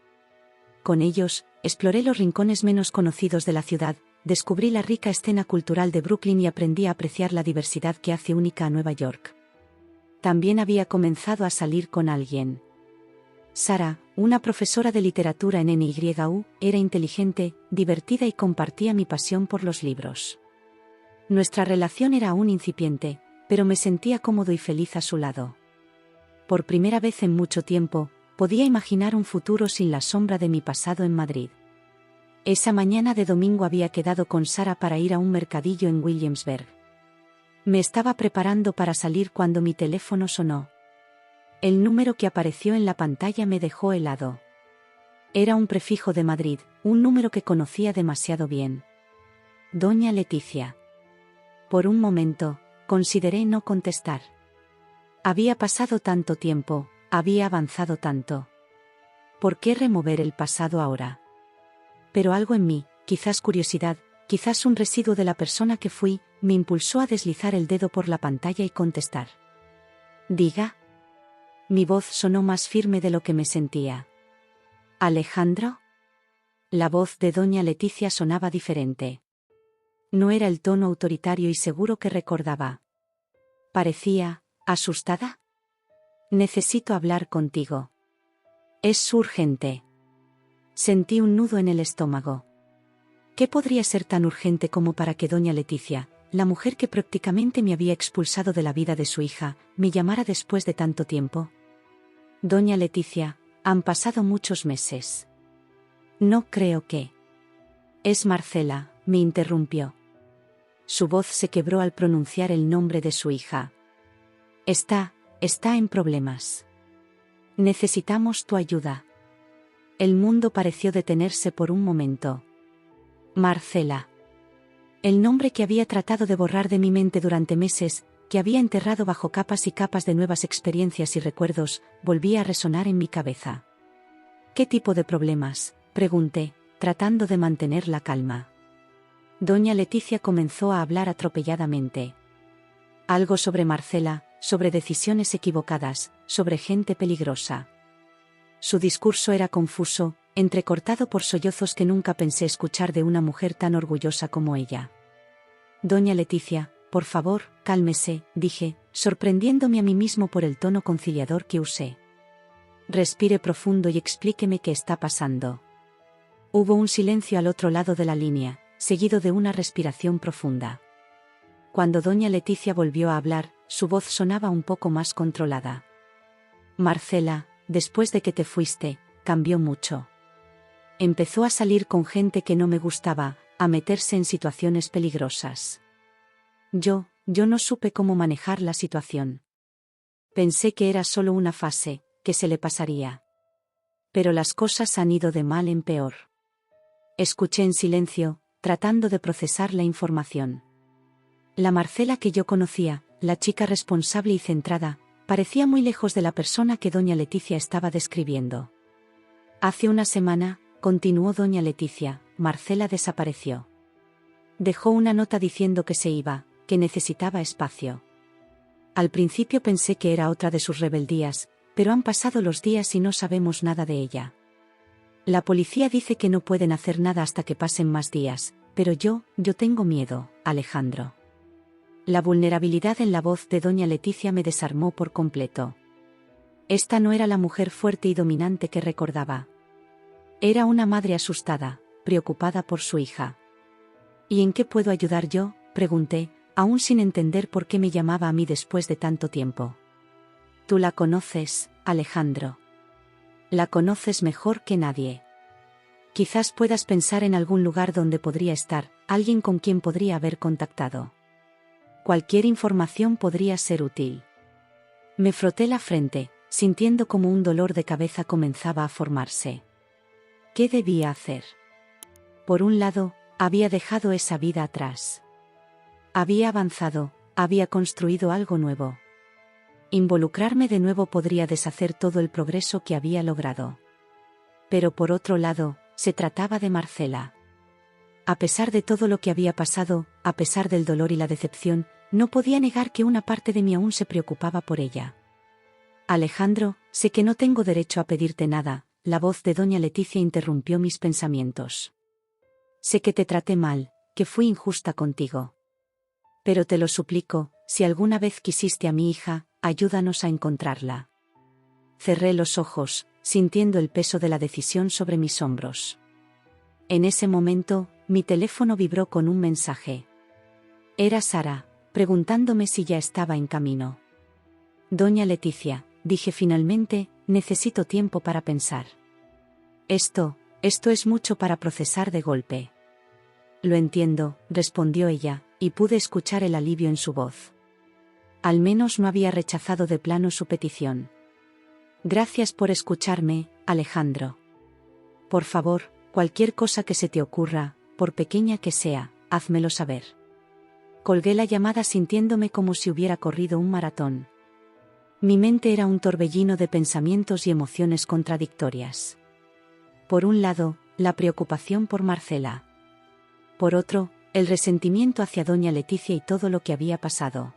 Con ellos, exploré los rincones menos conocidos de la ciudad, descubrí la rica escena cultural de Brooklyn y aprendí a apreciar la diversidad que hace única a Nueva York. También había comenzado a salir con alguien. Sara, una profesora de literatura en NYU, era inteligente, divertida y compartía mi pasión por los libros. Nuestra relación era aún incipiente, pero me sentía cómodo y feliz a su lado. Por primera vez en mucho tiempo, podía imaginar un futuro sin la sombra de mi pasado en Madrid. Esa mañana de domingo había quedado con Sara para ir a un mercadillo en Williamsburg. Me estaba preparando para salir cuando mi teléfono sonó. El número que apareció en la pantalla me dejó helado. Era un prefijo de Madrid, un número que conocía demasiado bien. Doña Leticia. Por un momento, consideré no contestar. Había pasado tanto tiempo, había avanzado tanto. ¿Por qué remover el pasado ahora? Pero algo en mí, quizás curiosidad, quizás un residuo de la persona que fui, me impulsó a deslizar el dedo por la pantalla y contestar. Diga. Mi voz sonó más firme de lo que me sentía. ¿Alejandro? La voz de doña Leticia sonaba diferente. No era el tono autoritario y seguro que recordaba. Parecía, ¿asustada? Necesito hablar contigo. Es urgente. Sentí un nudo en el estómago. ¿Qué podría ser tan urgente como para que doña Leticia, la mujer que prácticamente me había expulsado de la vida de su hija, me llamara después de tanto tiempo? Doña Leticia, han pasado muchos meses. No creo que... Es Marcela, me interrumpió. Su voz se quebró al pronunciar el nombre de su hija. Está en problemas. Necesitamos tu ayuda. El mundo pareció detenerse por un momento. Marcela. El nombre que había tratado de borrar de mi mente durante meses, que había enterrado bajo capas y capas de nuevas experiencias y recuerdos, volvía a resonar en mi cabeza. ¿Qué tipo de problemas?, pregunté, tratando de mantener la calma. Doña Leticia comenzó a hablar atropelladamente. Algo sobre Marcela, sobre decisiones equivocadas, sobre gente peligrosa. Su discurso era confuso, entrecortado por sollozos que nunca pensé escuchar de una mujer tan orgullosa como ella. Doña Leticia, por favor, cálmese, dije, sorprendiéndome a mí mismo por el tono conciliador que usé. Respire profundo y explíqueme qué está pasando. Hubo un silencio al otro lado de la línea, seguido de una respiración profunda. Cuando doña Leticia volvió a hablar, su voz sonaba un poco más controlada. Marcela, después de que te fuiste, cambió mucho. Empezó a salir con gente que no me gustaba, a meterse en situaciones peligrosas. Yo no supe cómo manejar la situación. Pensé que era solo una fase, que se le pasaría. Pero las cosas han ido de mal en peor. Escuché en silencio, tratando de procesar la información. La Marcela que yo conocía, la chica responsable y centrada, parecía muy lejos de la persona que doña Leticia estaba describiendo. Hace una semana, continuó doña Leticia, Marcela desapareció. Dejó una nota diciendo que se iba, que necesitaba espacio. Al principio pensé que era otra de sus rebeldías, pero han pasado los días y no sabemos nada de ella. La policía dice que no pueden hacer nada hasta que pasen más días, pero yo tengo miedo, Alejandro. La vulnerabilidad en la voz de doña Leticia me desarmó por completo. Esta no era la mujer fuerte y dominante que recordaba. Era una madre asustada, preocupada por su hija. ¿Y en qué puedo ayudar yo?, pregunté, aún sin entender por qué me llamaba a mí después de tanto tiempo. Tú la conoces, Alejandro. La conoces mejor que nadie. Quizás puedas pensar en algún lugar donde podría estar, alguien con quien podría haber contactado. Cualquier información podría ser útil. Me froté la frente, sintiendo como un dolor de cabeza comenzaba a formarse. ¿Qué debía hacer? Por un lado, había dejado esa vida atrás. Había avanzado, había construido algo nuevo. Involucrarme de nuevo podría deshacer todo el progreso que había logrado. Pero por otro lado, se trataba de Marcela. A pesar de todo lo que había pasado, a pesar del dolor y la decepción, no podía negar que una parte de mí aún se preocupaba por ella. Alejandro, sé que no tengo derecho a pedirte nada, la voz de doña Leticia interrumpió mis pensamientos. Sé que te traté mal, que fui injusta contigo. Pero te lo suplico, si alguna vez quisiste a mi hija, ayúdanos a encontrarla. Cerré los ojos, sintiendo el peso de la decisión sobre mis hombros. En ese momento, mi teléfono vibró con un mensaje. Era Sara, preguntándome si ya estaba en camino. Doña Leticia, dije finalmente, necesito tiempo para pensar. Esto es mucho para procesar de golpe. Lo entiendo, respondió ella, y pude escuchar el alivio en su voz. Al menos no había rechazado de plano su petición. Gracias por escucharme, Alejandro. Por favor, cualquier cosa que se te ocurra, por pequeña que sea, házmelo saber. Colgué la llamada sintiéndome como si hubiera corrido un maratón. Mi mente era un torbellino de pensamientos y emociones contradictorias. Por un lado, la preocupación por Marcela. Por otro, el resentimiento hacia doña Leticia y todo lo que había pasado.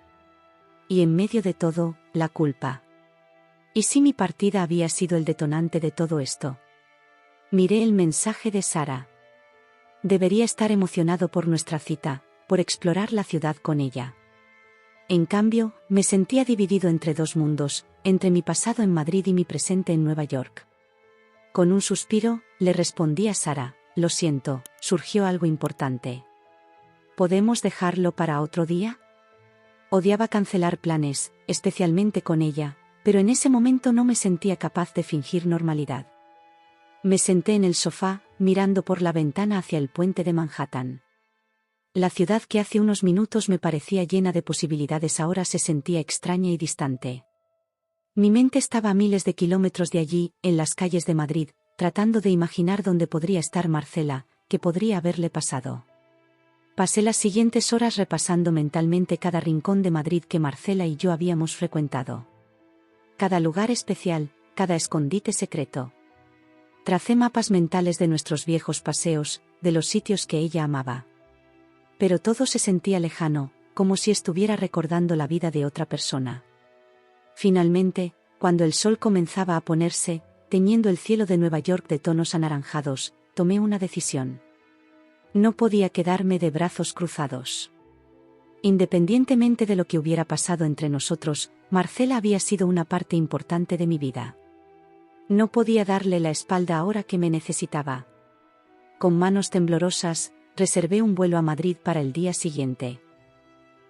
Y en medio de todo, la culpa. ¿Y si mi partida había sido el detonante de todo esto? Miré el mensaje de Sara. Debería estar emocionado por nuestra cita, por explorar la ciudad con ella. En cambio, me sentía dividido entre dos mundos, entre mi pasado en Madrid y mi presente en Nueva York. Con un suspiro, le respondí a Sara: lo siento, surgió algo importante. ¿Podemos dejarlo para otro día? Odiaba cancelar planes, especialmente con ella, pero en ese momento no me sentía capaz de fingir normalidad. Me senté en el sofá, mirando por la ventana hacia el puente de Manhattan. La ciudad que hace unos minutos me parecía llena de posibilidades ahora se sentía extraña y distante. Mi mente estaba a miles de kilómetros de allí, en las calles de Madrid, tratando de imaginar dónde podría estar Marcela, qué podría haberle pasado. Pasé las siguientes horas repasando mentalmente cada rincón de Madrid que Marcela y yo habíamos frecuentado. Cada lugar especial, cada escondite secreto. Tracé mapas mentales de nuestros viejos paseos, de los sitios que ella amaba. Pero todo se sentía lejano, como si estuviera recordando la vida de otra persona. Finalmente, cuando el sol comenzaba a ponerse, teñiendo el cielo de Nueva York de tonos anaranjados, tomé una decisión. No podía quedarme de brazos cruzados. Independientemente de lo que hubiera pasado entre nosotros, Marcela había sido una parte importante de mi vida. No podía darle la espalda ahora que me necesitaba. Con manos temblorosas, reservé un vuelo a Madrid para el día siguiente.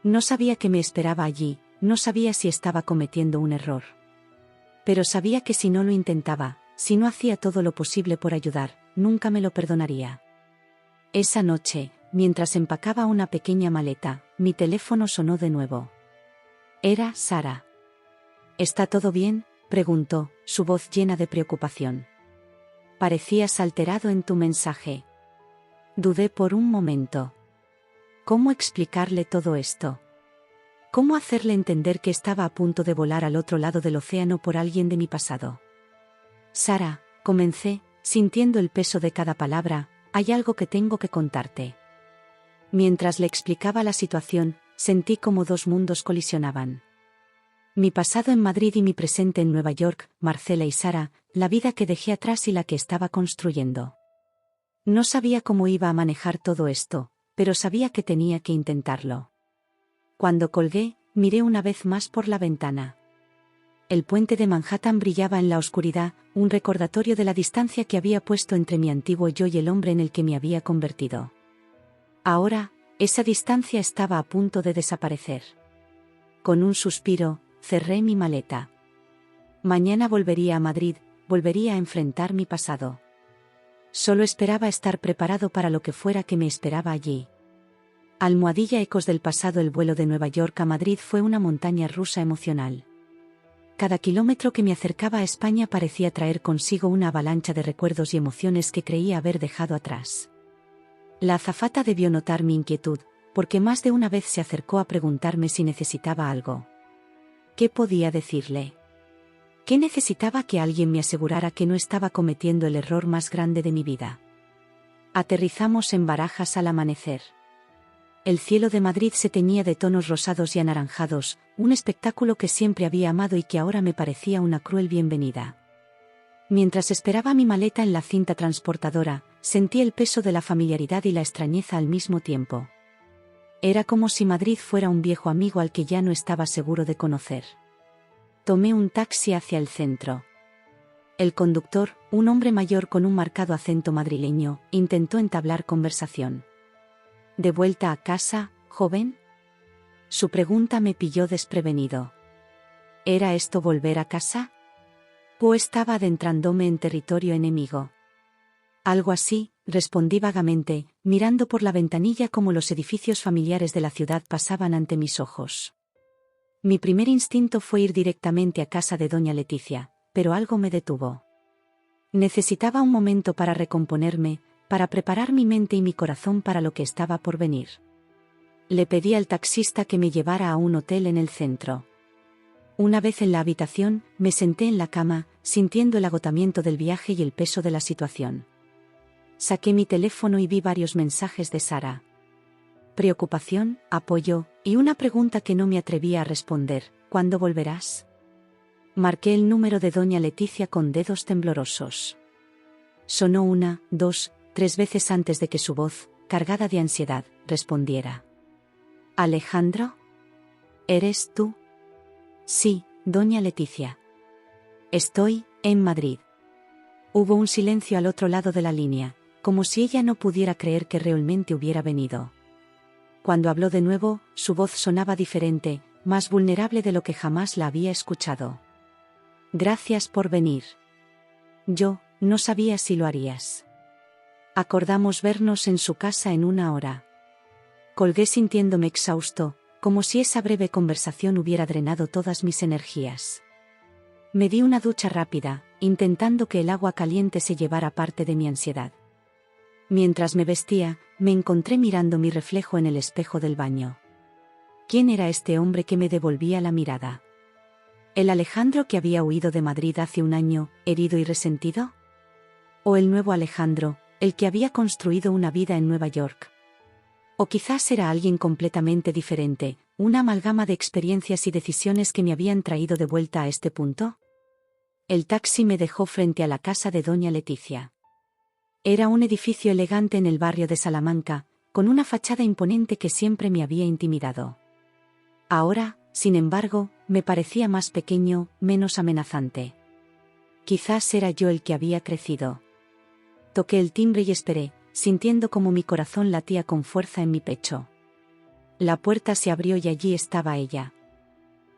No sabía qué me esperaba allí, no sabía si estaba cometiendo un error. Pero sabía que si no lo intentaba, si no hacía todo lo posible por ayudar, nunca me lo perdonaría. Esa noche, mientras empacaba una pequeña maleta, mi teléfono sonó de nuevo. Era Sara. ¿Está todo bien?, preguntó, su voz llena de preocupación. Parecías alterado en tu mensaje. Dudé por un momento. ¿Cómo explicarle todo esto? ¿Cómo hacerle entender que estaba a punto de volar al otro lado del océano por alguien de mi pasado? Sara, comencé, sintiendo el peso de cada palabra, hay algo que tengo que contarte. Mientras le explicaba la situación, sentí como dos mundos colisionaban. Mi pasado en Madrid y mi presente en Nueva York, Marcela y Sara, la vida que dejé atrás y la que estaba construyendo. No sabía cómo iba a manejar todo esto, pero sabía que tenía que intentarlo. Cuando colgué, miré una vez más por la ventana. El puente de Manhattan brillaba en la oscuridad, un recordatorio de la distancia que había puesto entre mi antiguo yo y el hombre en el que me había convertido. Ahora, esa distancia estaba a punto de desaparecer. Con un suspiro, cerré mi maleta. Mañana volvería a Madrid, volvería a enfrentar mi pasado. Solo esperaba estar preparado para lo que fuera que me esperaba allí. Almohadilla ecos del pasado. El vuelo de Nueva York a Madrid fue una montaña rusa emocional. Cada kilómetro que me acercaba a España parecía traer consigo una avalancha de recuerdos y emociones que creía haber dejado atrás. La azafata debió notar mi inquietud, porque más de una vez se acercó a preguntarme si necesitaba algo. ¿Qué podía decirle? ¿Qué necesitaba que alguien me asegurara que no estaba cometiendo el error más grande de mi vida? Aterrizamos en Barajas al amanecer. El cielo de Madrid se teñía de tonos rosados y anaranjados, un espectáculo que siempre había amado y que ahora me parecía una cruel bienvenida. Mientras esperaba mi maleta en la cinta transportadora, sentí el peso de la familiaridad y la extrañeza al mismo tiempo. Era como si Madrid fuera un viejo amigo al que ya no estaba seguro de conocer. Tomé un taxi hacia el centro. El conductor, un hombre mayor con un marcado acento madrileño, intentó entablar conversación. ¿De vuelta a casa, joven? Su pregunta me pilló desprevenido. ¿Era esto volver a casa? ¿O estaba adentrándome en territorio enemigo? Algo así, respondí vagamente, mirando por la ventanilla cómo los edificios familiares de la ciudad pasaban ante mis ojos. Mi primer instinto fue ir directamente a casa de doña Leticia, pero algo me detuvo. Necesitaba un momento para recomponerme, para preparar mi mente y mi corazón para lo que estaba por venir. Le pedí al taxista que me llevara a un hotel en el centro. Una vez en la habitación, me senté en la cama, sintiendo el agotamiento del viaje y el peso de la situación. Saqué mi teléfono y vi varios mensajes de Sara. Preocupación, apoyo, y una pregunta que no me atrevía a responder: ¿cuándo volverás? Marqué el número de doña Leticia con dedos temblorosos. Sonó 1, 2, 3 veces antes de que su voz, cargada de ansiedad, respondiera. ¿Alejandro? ¿Eres tú? Sí, doña Leticia. Estoy en Madrid. Hubo un silencio al otro lado de la línea, como si ella no pudiera creer que realmente hubiera venido. Cuando habló de nuevo, su voz sonaba diferente, más vulnerable de lo que jamás la había escuchado. Gracias por venir. Yo no sabía si lo harías. Acordamos vernos en su casa en 1 hora. Colgué sintiéndome exhausto, como si esa breve conversación hubiera drenado todas mis energías. Me di una ducha rápida, intentando que el agua caliente se llevara parte de mi ansiedad. Mientras me vestía, me encontré mirando mi reflejo en el espejo del baño. ¿Quién era este hombre que me devolvía la mirada? ¿El Alejandro que había huido de Madrid hace 1 año, herido y resentido? ¿O el nuevo Alejandro, el que había construido una vida en Nueva York? O quizás era alguien completamente diferente, una amalgama de experiencias y decisiones que me habían traído de vuelta a este punto. El taxi me dejó frente a la casa de doña Leticia. Era un edificio elegante en el barrio de Salamanca, con una fachada imponente que siempre me había intimidado. Ahora, sin embargo, me parecía más pequeño, menos amenazante. Quizás era yo el que había crecido. Toqué el timbre y esperé, sintiendo como mi corazón latía con fuerza en mi pecho. La puerta se abrió y allí estaba ella.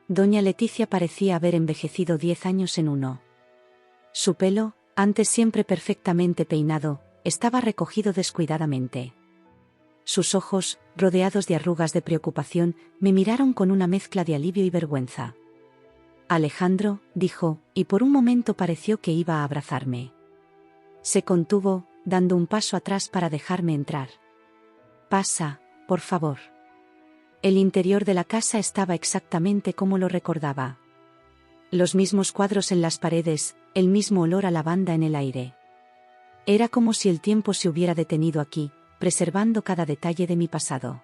Doña Leticia parecía haber envejecido 10 años en uno. Su pelo, antes siempre perfectamente peinado, estaba recogido descuidadamente. Sus ojos, rodeados de arrugas de preocupación, me miraron con una mezcla de alivio y vergüenza. Alejandro, dijo, y por un momento pareció que iba a abrazarme. Se contuvo, dando un paso atrás para dejarme entrar. Pasa, por favor. El interior de la casa estaba exactamente como lo recordaba. Los mismos cuadros en las paredes, el mismo olor a lavanda en el aire. Era como si el tiempo se hubiera detenido aquí, preservando cada detalle de mi pasado.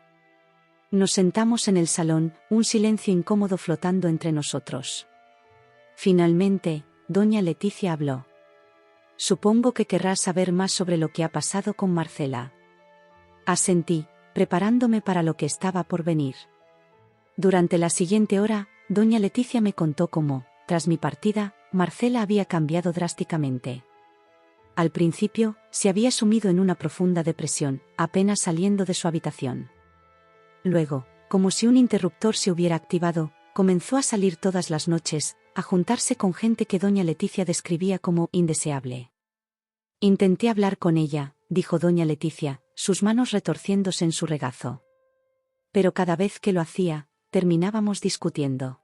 Nos sentamos en el salón, un silencio incómodo flotando entre nosotros. Finalmente, doña Leticia habló. Supongo que querrás saber más sobre lo que ha pasado con Marcela. Asentí, preparándome para lo que estaba por venir. Durante la siguiente hora, doña Leticia me contó cómo, tras mi partida, Marcela había cambiado drásticamente. Al principio, se había sumido en una profunda depresión, apenas saliendo de su habitación. Luego, como si un interruptor se hubiera activado, comenzó a salir todas las noches, a juntarse con gente que doña Leticia describía como indeseable. Intenté hablar con ella, dijo doña Leticia, sus manos retorciéndose en su regazo. Pero cada vez que lo hacía, terminábamos discutiendo.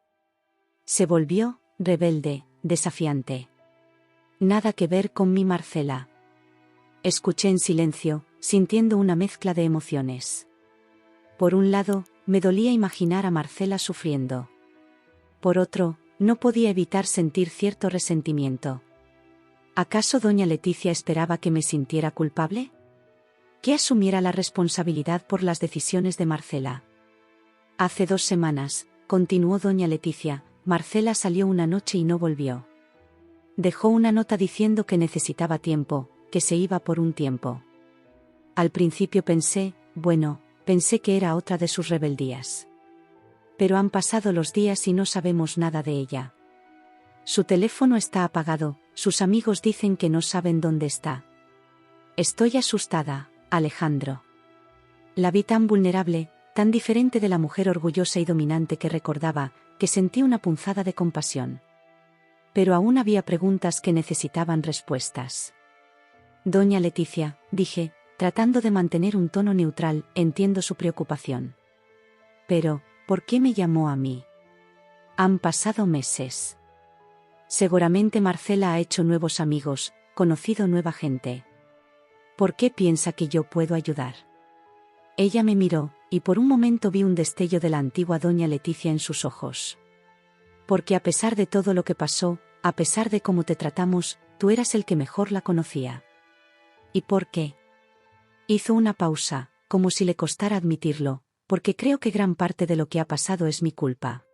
Se volvió, rebelde, desafiante. Nada que ver con mi Marcela. Escuché en silencio, sintiendo una mezcla de emociones. Por un lado, me dolía imaginar a Marcela sufriendo. Por otro, no podía evitar sentir cierto resentimiento. ¿Acaso doña Leticia esperaba que me sintiera culpable? ¿Que asumiera la responsabilidad por las decisiones de Marcela? Hace 2 semanas, continuó doña Leticia, Marcela salió una noche y no volvió. Dejó una nota diciendo que necesitaba tiempo, que se iba por un tiempo. Al principio pensé que era otra de sus rebeldías. Pero han pasado los días y no sabemos nada de ella. Su teléfono está apagado, sus amigos dicen que no saben dónde está. Estoy asustada, Alejandro. La vi tan vulnerable, tan diferente de la mujer orgullosa y dominante que recordaba, que sentí una punzada de compasión. Pero aún había preguntas que necesitaban respuestas. Doña Leticia, dije, tratando de mantener un tono neutral, entiendo su preocupación. Pero, ¿por qué me llamó a mí? Han pasado meses. Seguramente Marcela ha hecho nuevos amigos, conocido nueva gente. ¿Por qué piensa que yo puedo ayudar? Ella me miró, y por un momento vi un destello de la antigua doña Leticia en sus ojos. Porque a pesar de todo lo que pasó, a pesar de cómo te tratamos, tú eras el que mejor la conocía. ¿Y por qué? Hizo una pausa, como si le costara admitirlo, porque creo que gran parte de lo que ha pasado es mi culpa.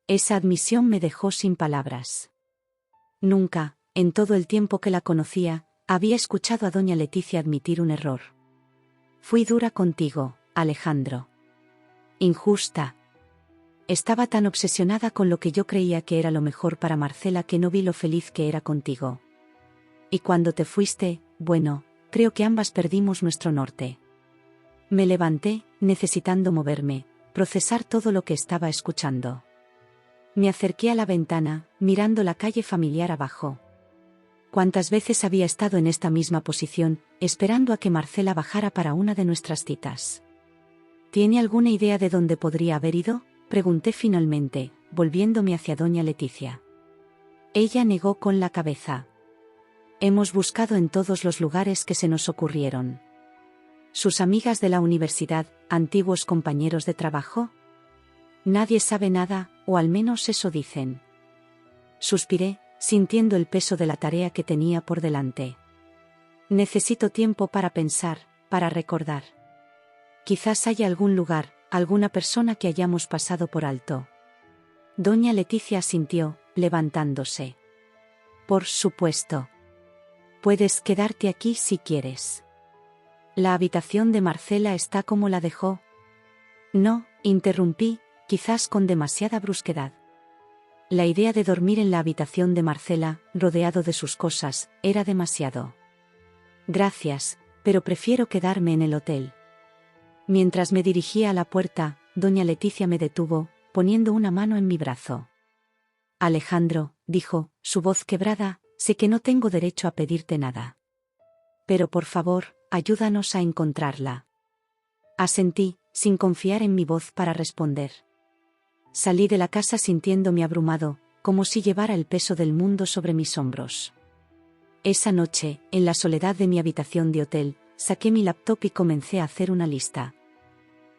Esa admisión me dejó sin palabras. Nunca, en todo el tiempo que la conocía, había escuchado a doña Leticia admitir un error. Fui dura contigo, Alejandro. Injusta. Estaba tan obsesionada con lo que yo creía que era lo mejor para Marcela que no vi lo feliz que era contigo. Y cuando te fuiste, bueno, creo que ambas perdimos nuestro norte. Me levanté, necesitando moverme, procesar todo lo que estaba escuchando. Me acerqué a la ventana, mirando la calle familiar abajo. ¿Cuántas veces había estado en esta misma posición, esperando a que Marcela bajara para una de nuestras citas? ¿Tiene alguna idea de dónde podría haber ido?, pregunté finalmente, volviéndome hacia doña Leticia. Ella negó con la cabeza. Hemos buscado en todos los lugares que se nos ocurrieron. ¿Sus amigas de la universidad, antiguos compañeros de trabajo? Nadie sabe nada, o al menos eso dicen. Suspiré, sintiendo el peso de la tarea que tenía por delante. Necesito tiempo para pensar, para recordar. Quizás haya algún lugar, alguna persona que hayamos pasado por alto. Doña Leticia asintió, levantándose. Por supuesto. Puedes quedarte aquí si quieres. ¿La habitación de Marcela está como la dejó? No, interrumpí, quizás con demasiada brusquedad. La idea de dormir en la habitación de Marcela, rodeado de sus cosas, era demasiado. Gracias, pero prefiero quedarme en el hotel. Mientras me dirigía a la puerta, doña Leticia me detuvo, poniendo una mano en mi brazo. Alejandro, dijo, su voz quebrada, sé que no tengo derecho a pedirte nada. Pero por favor, ayúdanos a encontrarla. Asentí, sin confiar en mi voz para responder. Salí de la casa sintiéndome abrumado, como si llevara el peso del mundo sobre mis hombros. Esa noche, en la soledad de mi habitación de hotel, saqué mi laptop y comencé a hacer una lista.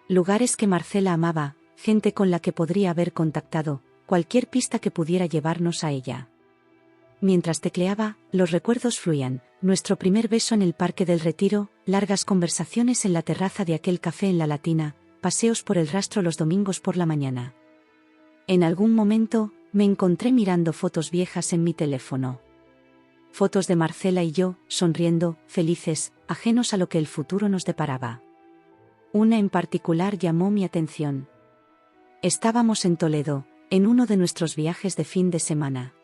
Lugares que Marcela amaba, gente con la que podría haber contactado, cualquier pista que pudiera llevarnos a ella. Mientras tecleaba, los recuerdos fluían, nuestro primer beso en el Parque del Retiro, largas conversaciones en la terraza de aquel café en La Latina, paseos por el Rastro los domingos por la mañana. En algún momento, me encontré mirando fotos viejas en mi teléfono. Fotos de Marcela y yo, sonriendo, felices, ajenos a lo que el futuro nos deparaba. Una en particular llamó mi atención. Estábamos en Toledo, en uno de nuestros viajes de fin de semana.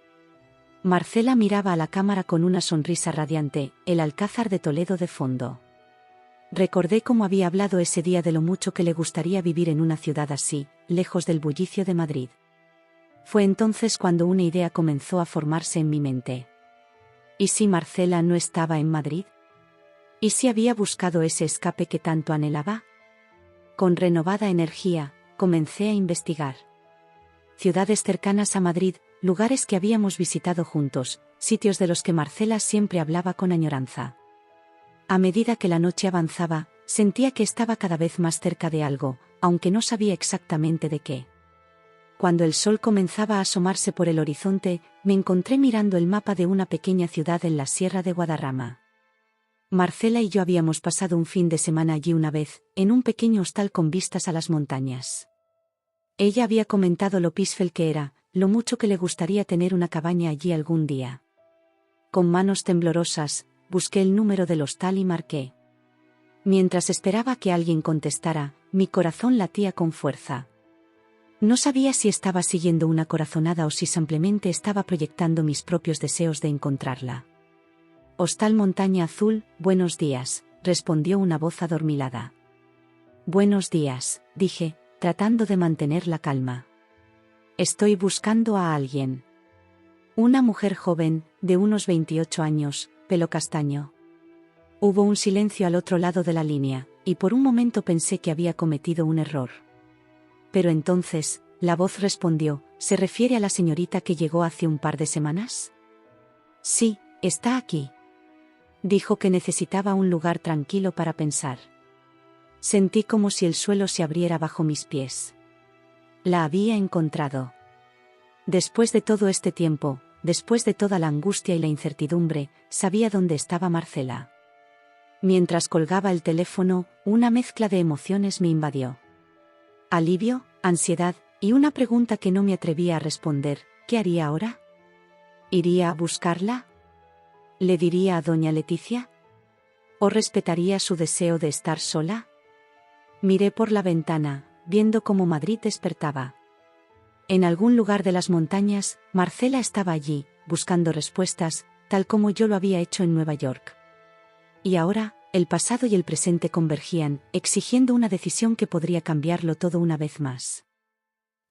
Marcela miraba a la cámara con una sonrisa radiante, el Alcázar de Toledo de fondo. Recordé cómo había hablado ese día de lo mucho que le gustaría vivir en una ciudad así, lejos del bullicio de Madrid. Fue entonces cuando una idea comenzó a formarse en mi mente. ¿Y si Marcela no estaba en Madrid? ¿Y si había buscado ese escape que tanto anhelaba? Con renovada energía, comencé a investigar. Ciudades cercanas a Madrid, lugares que habíamos visitado juntos, sitios de los que Marcela siempre hablaba con añoranza. A medida que la noche avanzaba, sentía que estaba cada vez más cerca de algo, aunque no sabía exactamente de qué. Cuando el sol comenzaba a asomarse por el horizonte, me encontré mirando el mapa de una pequeña ciudad en la Sierra de Guadarrama. Marcela y yo habíamos pasado un fin de semana allí una vez, en un pequeño hostal con vistas a las montañas. Ella había comentado lo peaceful que era, lo mucho que le gustaría tener una cabaña allí algún día. Con manos temblorosas, busqué el número del hostal y marqué. Mientras esperaba que alguien contestara, mi corazón latía con fuerza. No sabía si estaba siguiendo una corazonada o si simplemente estaba proyectando mis propios deseos de encontrarla. Hostal Montaña Azul, buenos días, respondió una voz adormilada. Buenos días, dije, tratando de mantener la calma. Estoy buscando a alguien. Una mujer joven, de unos 28 años, pelo castaño. Hubo un silencio al otro lado de la línea, y por un momento pensé que había cometido un error. Pero entonces, la voz respondió, ¿se refiere a la señorita que llegó hace un par de semanas? Sí, está aquí. Dijo que necesitaba un lugar tranquilo para pensar. Sentí como si el suelo se abriera bajo mis pies. La había encontrado. Después de todo este tiempo, después de toda la angustia y la incertidumbre, sabía dónde estaba Marcela. Mientras colgaba el teléfono, una mezcla de emociones me invadió. Alivio, ansiedad, Y una pregunta que no me atrevía a responder, ¿qué haría ahora? ¿Iría a buscarla? ¿Le diría a doña Leticia? ¿O respetaría su deseo de estar sola? Miré por la ventana, viendo cómo Madrid despertaba. En algún lugar de las montañas, Marcela estaba allí, buscando respuestas, tal como yo lo había hecho en Nueva York. Y ahora, el pasado y el presente convergían, exigiendo una decisión que podría cambiarlo todo una vez más.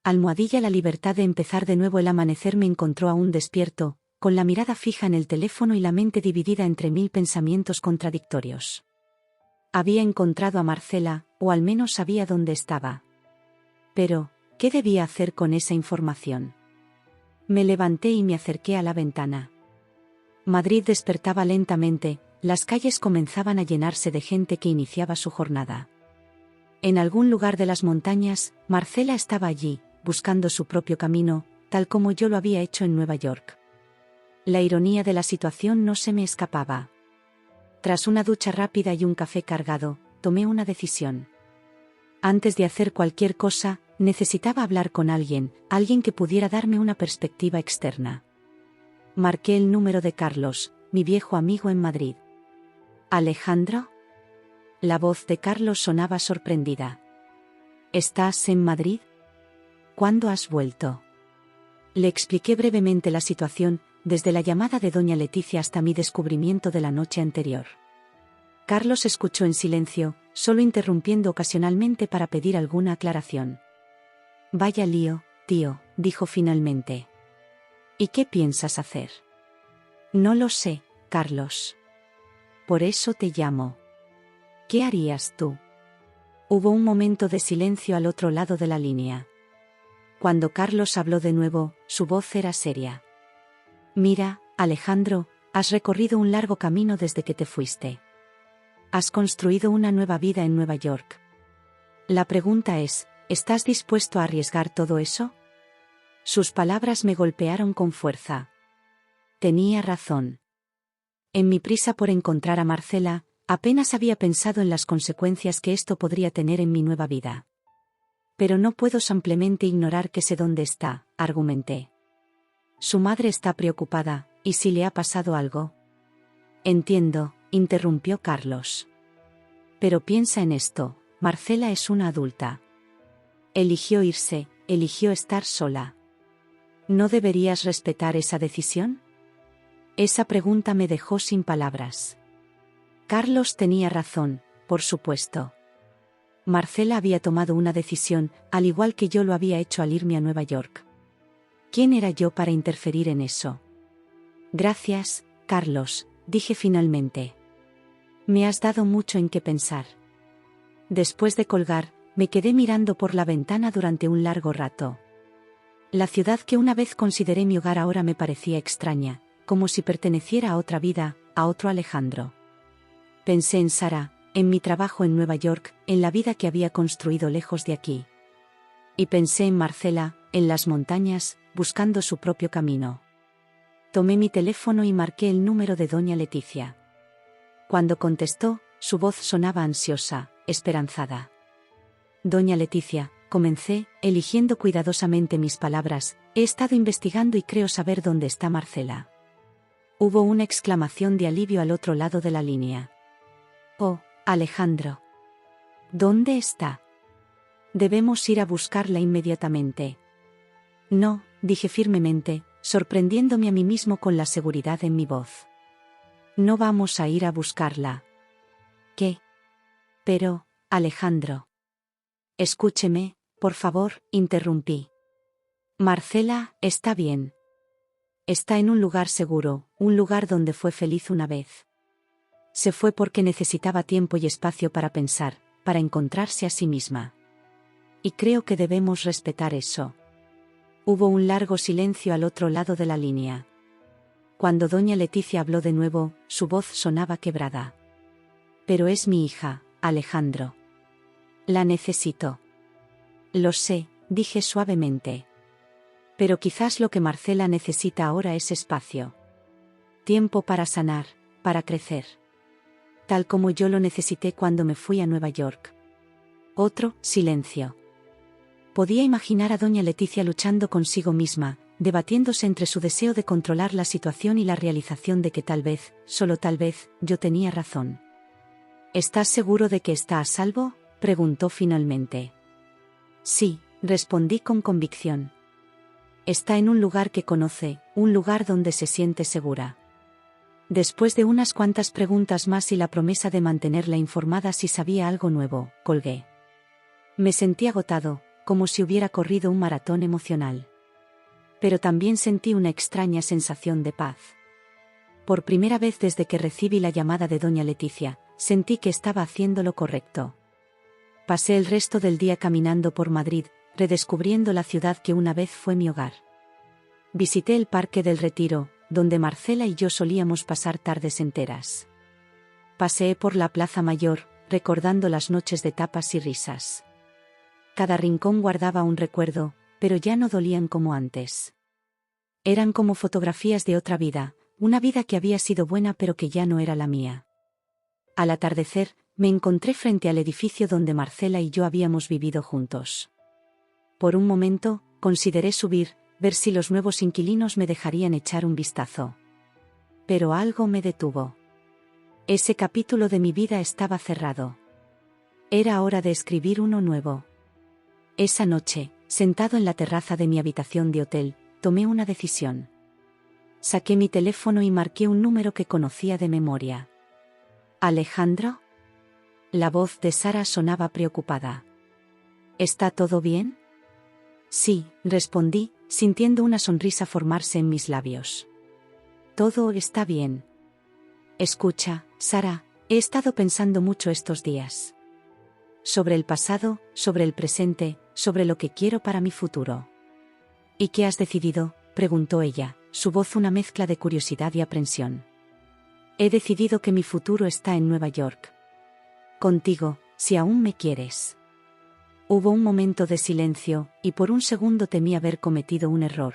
Almohadilla. La libertad de empezar de nuevo. El amanecer me encontró aún despierto, con la mirada fija en el teléfono y la mente dividida entre 1000 pensamientos contradictorios. Había encontrado a Marcela, o al menos sabía dónde estaba. Pero, ¿qué debía hacer con esa información? Me levanté y me acerqué a la ventana. Madrid despertaba lentamente, las calles comenzaban a llenarse de gente que iniciaba su jornada. En algún lugar de las montañas, Marcela estaba allí, buscando su propio camino, tal como yo lo había hecho en Nueva York. La ironía de la situación no se me escapaba. Tras una ducha rápida y un café cargado, tomé una decisión. Antes de hacer cualquier cosa, necesitaba hablar con alguien que pudiera darme una perspectiva externa. Marqué el número de Carlos, mi viejo amigo en Madrid. ¿Alejandro? La voz de Carlos sonaba sorprendida. ¿Estás en Madrid? ¿Cuándo has vuelto? Le expliqué brevemente la situación, desde la llamada de doña Leticia hasta mi descubrimiento de la noche anterior. Carlos escuchó en silencio, solo interrumpiendo ocasionalmente para pedir alguna aclaración. Vaya lío, tío, dijo finalmente. ¿Y qué piensas hacer? No lo sé, Carlos. Por eso te llamo. ¿Qué harías tú? Hubo un momento de silencio al otro lado de la línea. Cuando Carlos habló de nuevo, su voz era seria. Mira, Alejandro, has recorrido un largo camino desde que te fuiste. Has construido una nueva vida en Nueva York. La pregunta es, ¿estás dispuesto a arriesgar todo eso? Sus palabras me golpearon con fuerza. Tenía razón. En mi prisa por encontrar a Marcela, apenas había pensado en las consecuencias que esto podría tener en mi nueva vida. Pero no puedo simplemente ignorar que sé dónde está, argumenté. Su madre está preocupada, ¿y si le ha pasado algo? Entiendo, interrumpió Carlos. Pero piensa en esto, Marcela es una adulta. Eligió irse, eligió estar sola. ¿No deberías respetar esa decisión? Esa pregunta me dejó sin palabras. Carlos tenía razón, por supuesto. Marcela había tomado una decisión, al igual que yo lo había hecho al irme a Nueva York. ¿Quién era yo para interferir en eso? Gracias, Carlos, dije finalmente. Me has dado mucho en qué pensar. Después de colgar, me quedé mirando por la ventana durante un largo rato. La ciudad que una vez consideré mi hogar ahora me parecía extraña, como si perteneciera a otra vida, a otro Alejandro. Pensé en Sara, en mi trabajo en Nueva York, en la vida que había construido lejos de aquí. Y pensé en Marcela, en las montañas, buscando su propio camino. Tomé mi teléfono y marqué el número de doña Leticia. Cuando contestó, su voz sonaba ansiosa, esperanzada. Doña Leticia, comencé, eligiendo cuidadosamente mis palabras, he estado investigando y creo saber dónde está Marcela. Hubo una exclamación de alivio al otro lado de la línea. Oh, Alejandro. ¿Dónde está? Debemos ir a buscarla inmediatamente. No, dije firmemente, sorprendiéndome a mí mismo con la seguridad en mi voz. No vamos a ir a buscarla. ¿Qué? Pero, Alejandro. Escúcheme, por favor, interrumpí. Marcela, está bien. Está en un lugar seguro, un lugar donde fue feliz una vez. Se fue porque necesitaba tiempo y espacio para pensar, para encontrarse a sí misma. Y creo que debemos respetar eso. Hubo un largo silencio al otro lado de la línea. Cuando doña Leticia habló de nuevo, su voz sonaba quebrada. Pero es mi hija, Alejandro. La necesito. Lo sé, dije suavemente. Pero quizás lo que Marcela necesita ahora es espacio. Tiempo para sanar, para crecer. Tal como yo lo necesité cuando me fui a Nueva York. Otro silencio. Podía imaginar a doña Leticia luchando consigo misma, debatiéndose entre su deseo de controlar la situación y la realización de que tal vez, solo tal vez, yo tenía razón. ¿Estás seguro de que está a salvo?, preguntó finalmente. Sí, respondí con convicción. Está en un lugar que conoce, un lugar donde se siente segura. Después de unas cuantas preguntas más y la promesa de mantenerla informada si sabía algo nuevo, colgué. Me sentí agotado, como si hubiera corrido un maratón emocional. Pero también sentí una extraña sensación de paz. Por primera vez desde que recibí la llamada de doña Leticia, sentí que estaba haciendo lo correcto. Pasé el resto del día caminando por Madrid, redescubriendo la ciudad que una vez fue mi hogar. Visité el Parque del Retiro, donde Marcela y yo solíamos pasar tardes enteras. Paseé por la Plaza Mayor, recordando las noches de tapas y risas. Cada rincón guardaba un recuerdo, pero ya no dolían como antes. Eran como fotografías de otra vida, una vida que había sido buena pero que ya no era la mía. Al atardecer, me encontré frente al edificio donde Marcela y yo habíamos vivido juntos. Por un momento, consideré subir, ver si los nuevos inquilinos me dejarían echar un vistazo. Pero algo me detuvo. Ese capítulo de mi vida estaba cerrado. Era hora de escribir uno nuevo. Esa noche, sentado en la terraza de mi habitación de hotel, tomé una decisión. Saqué mi teléfono y marqué un número que conocía de memoria. ¿Alejandro? La voz de Sara sonaba preocupada. ¿Está todo bien? Sí, respondí, sintiendo una sonrisa formarse en mis labios. Todo está bien. Escucha, Sara, he estado pensando mucho estos días. Sobre el pasado, sobre el presente, sobre lo que quiero para mi futuro. ¿Y qué has decidido?, preguntó ella, su voz una mezcla de curiosidad y aprensión. He decidido que mi futuro está en Nueva York. Contigo, si aún me quieres. Hubo un momento de silencio, y por un segundo temí haber cometido un error.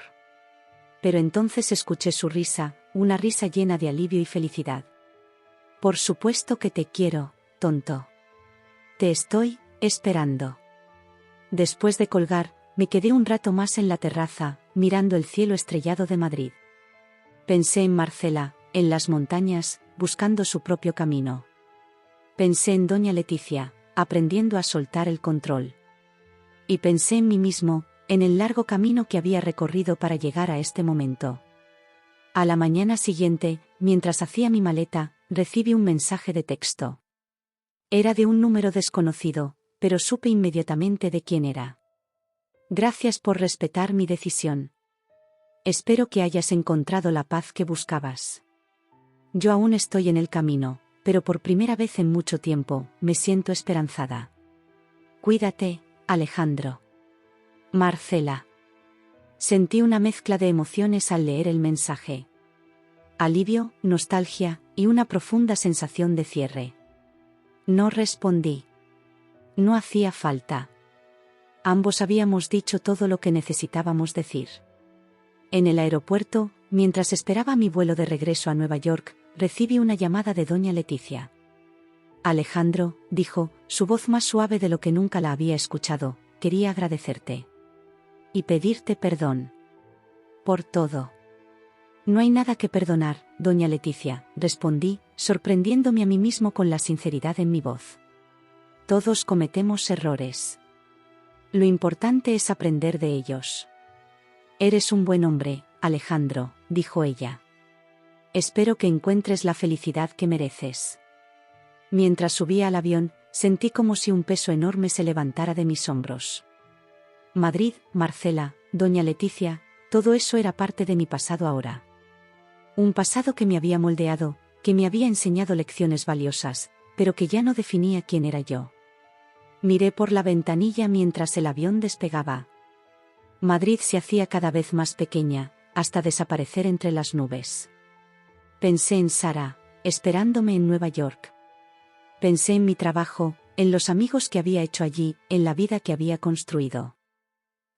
Pero entonces escuché su risa, una risa llena de alivio y felicidad. Por supuesto que te quiero, tonto. Te estoy esperando. Después de colgar, me quedé un rato más en la terraza, mirando el cielo estrellado de Madrid. Pensé en Marcela, en las montañas, buscando su propio camino. Pensé en doña Leticia, aprendiendo a soltar el control. Y pensé en mí mismo, en el largo camino que había recorrido para llegar a este momento. A la mañana siguiente, mientras hacía mi maleta, recibí un mensaje de texto. Era de un número desconocido, pero supe inmediatamente de quién era. Gracias por respetar mi decisión. Espero que hayas encontrado la paz que buscabas. Yo aún estoy en el camino, pero por primera vez en mucho tiempo, me siento esperanzada. Cuídate, Alejandro. Marcela. Sentí una mezcla de emociones al leer el mensaje. Alivio, nostalgia, y una profunda sensación de cierre. No respondí. No hacía falta. Ambos habíamos dicho todo lo que necesitábamos decir. En el aeropuerto, mientras esperaba mi vuelo de regreso a Nueva York, recibí una llamada de doña Leticia. Alejandro, dijo, su voz más suave de lo que nunca la había escuchado, quería agradecerte. Y pedirte perdón. Por todo. No hay nada que perdonar, doña Leticia, respondí, sorprendiéndome a mí mismo con la sinceridad en mi voz. Todos cometemos errores. Lo importante es aprender de ellos. Eres un buen hombre, Alejandro, dijo ella. Espero que encuentres la felicidad que mereces. Mientras subía al avión, sentí como si un peso enorme se levantara de mis hombros. Madrid, Marcela, doña Leticia, todo eso era parte de mi pasado ahora. Un pasado que me había moldeado, que me había enseñado lecciones valiosas, pero que ya no definía quién era yo. Miré por la ventanilla mientras el avión despegaba. Madrid se hacía cada vez más pequeña, hasta desaparecer entre las nubes. Pensé en Sara, esperándome en Nueva York. Pensé en mi trabajo, en los amigos que había hecho allí, en la vida que había construido.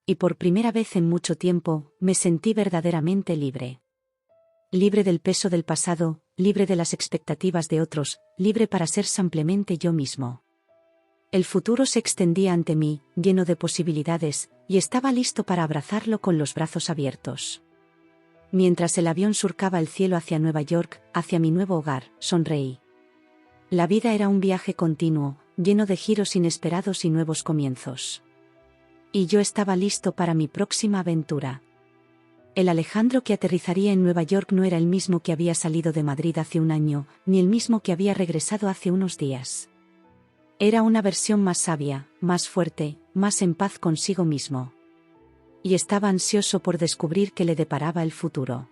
Y por primera vez en mucho tiempo, me sentí verdaderamente libre. Libre del peso del pasado, libre de las expectativas de otros, libre para ser simplemente yo mismo. El futuro se extendía ante mí, lleno de posibilidades, y estaba listo para abrazarlo con los brazos abiertos. Mientras el avión surcaba el cielo hacia Nueva York, hacia mi nuevo hogar, sonreí. La vida era un viaje continuo, lleno de giros inesperados y nuevos comienzos. Y yo estaba listo para mi próxima aventura. El Alejandro que aterrizaría en Nueva York no era el mismo que había salido de Madrid hace un año, ni el mismo que había regresado hace unos días. Era una versión más sabia, más fuerte, más en paz consigo mismo. Y estaba ansioso por descubrir qué le deparaba el futuro.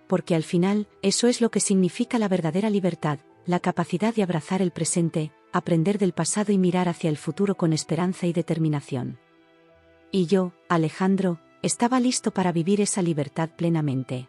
Porque al final, eso es lo que significa la verdadera libertad, la capacidad de abrazar el presente, aprender del pasado y mirar hacia el futuro con esperanza y determinación. Y yo, Alejandro, estaba listo para vivir esa libertad plenamente.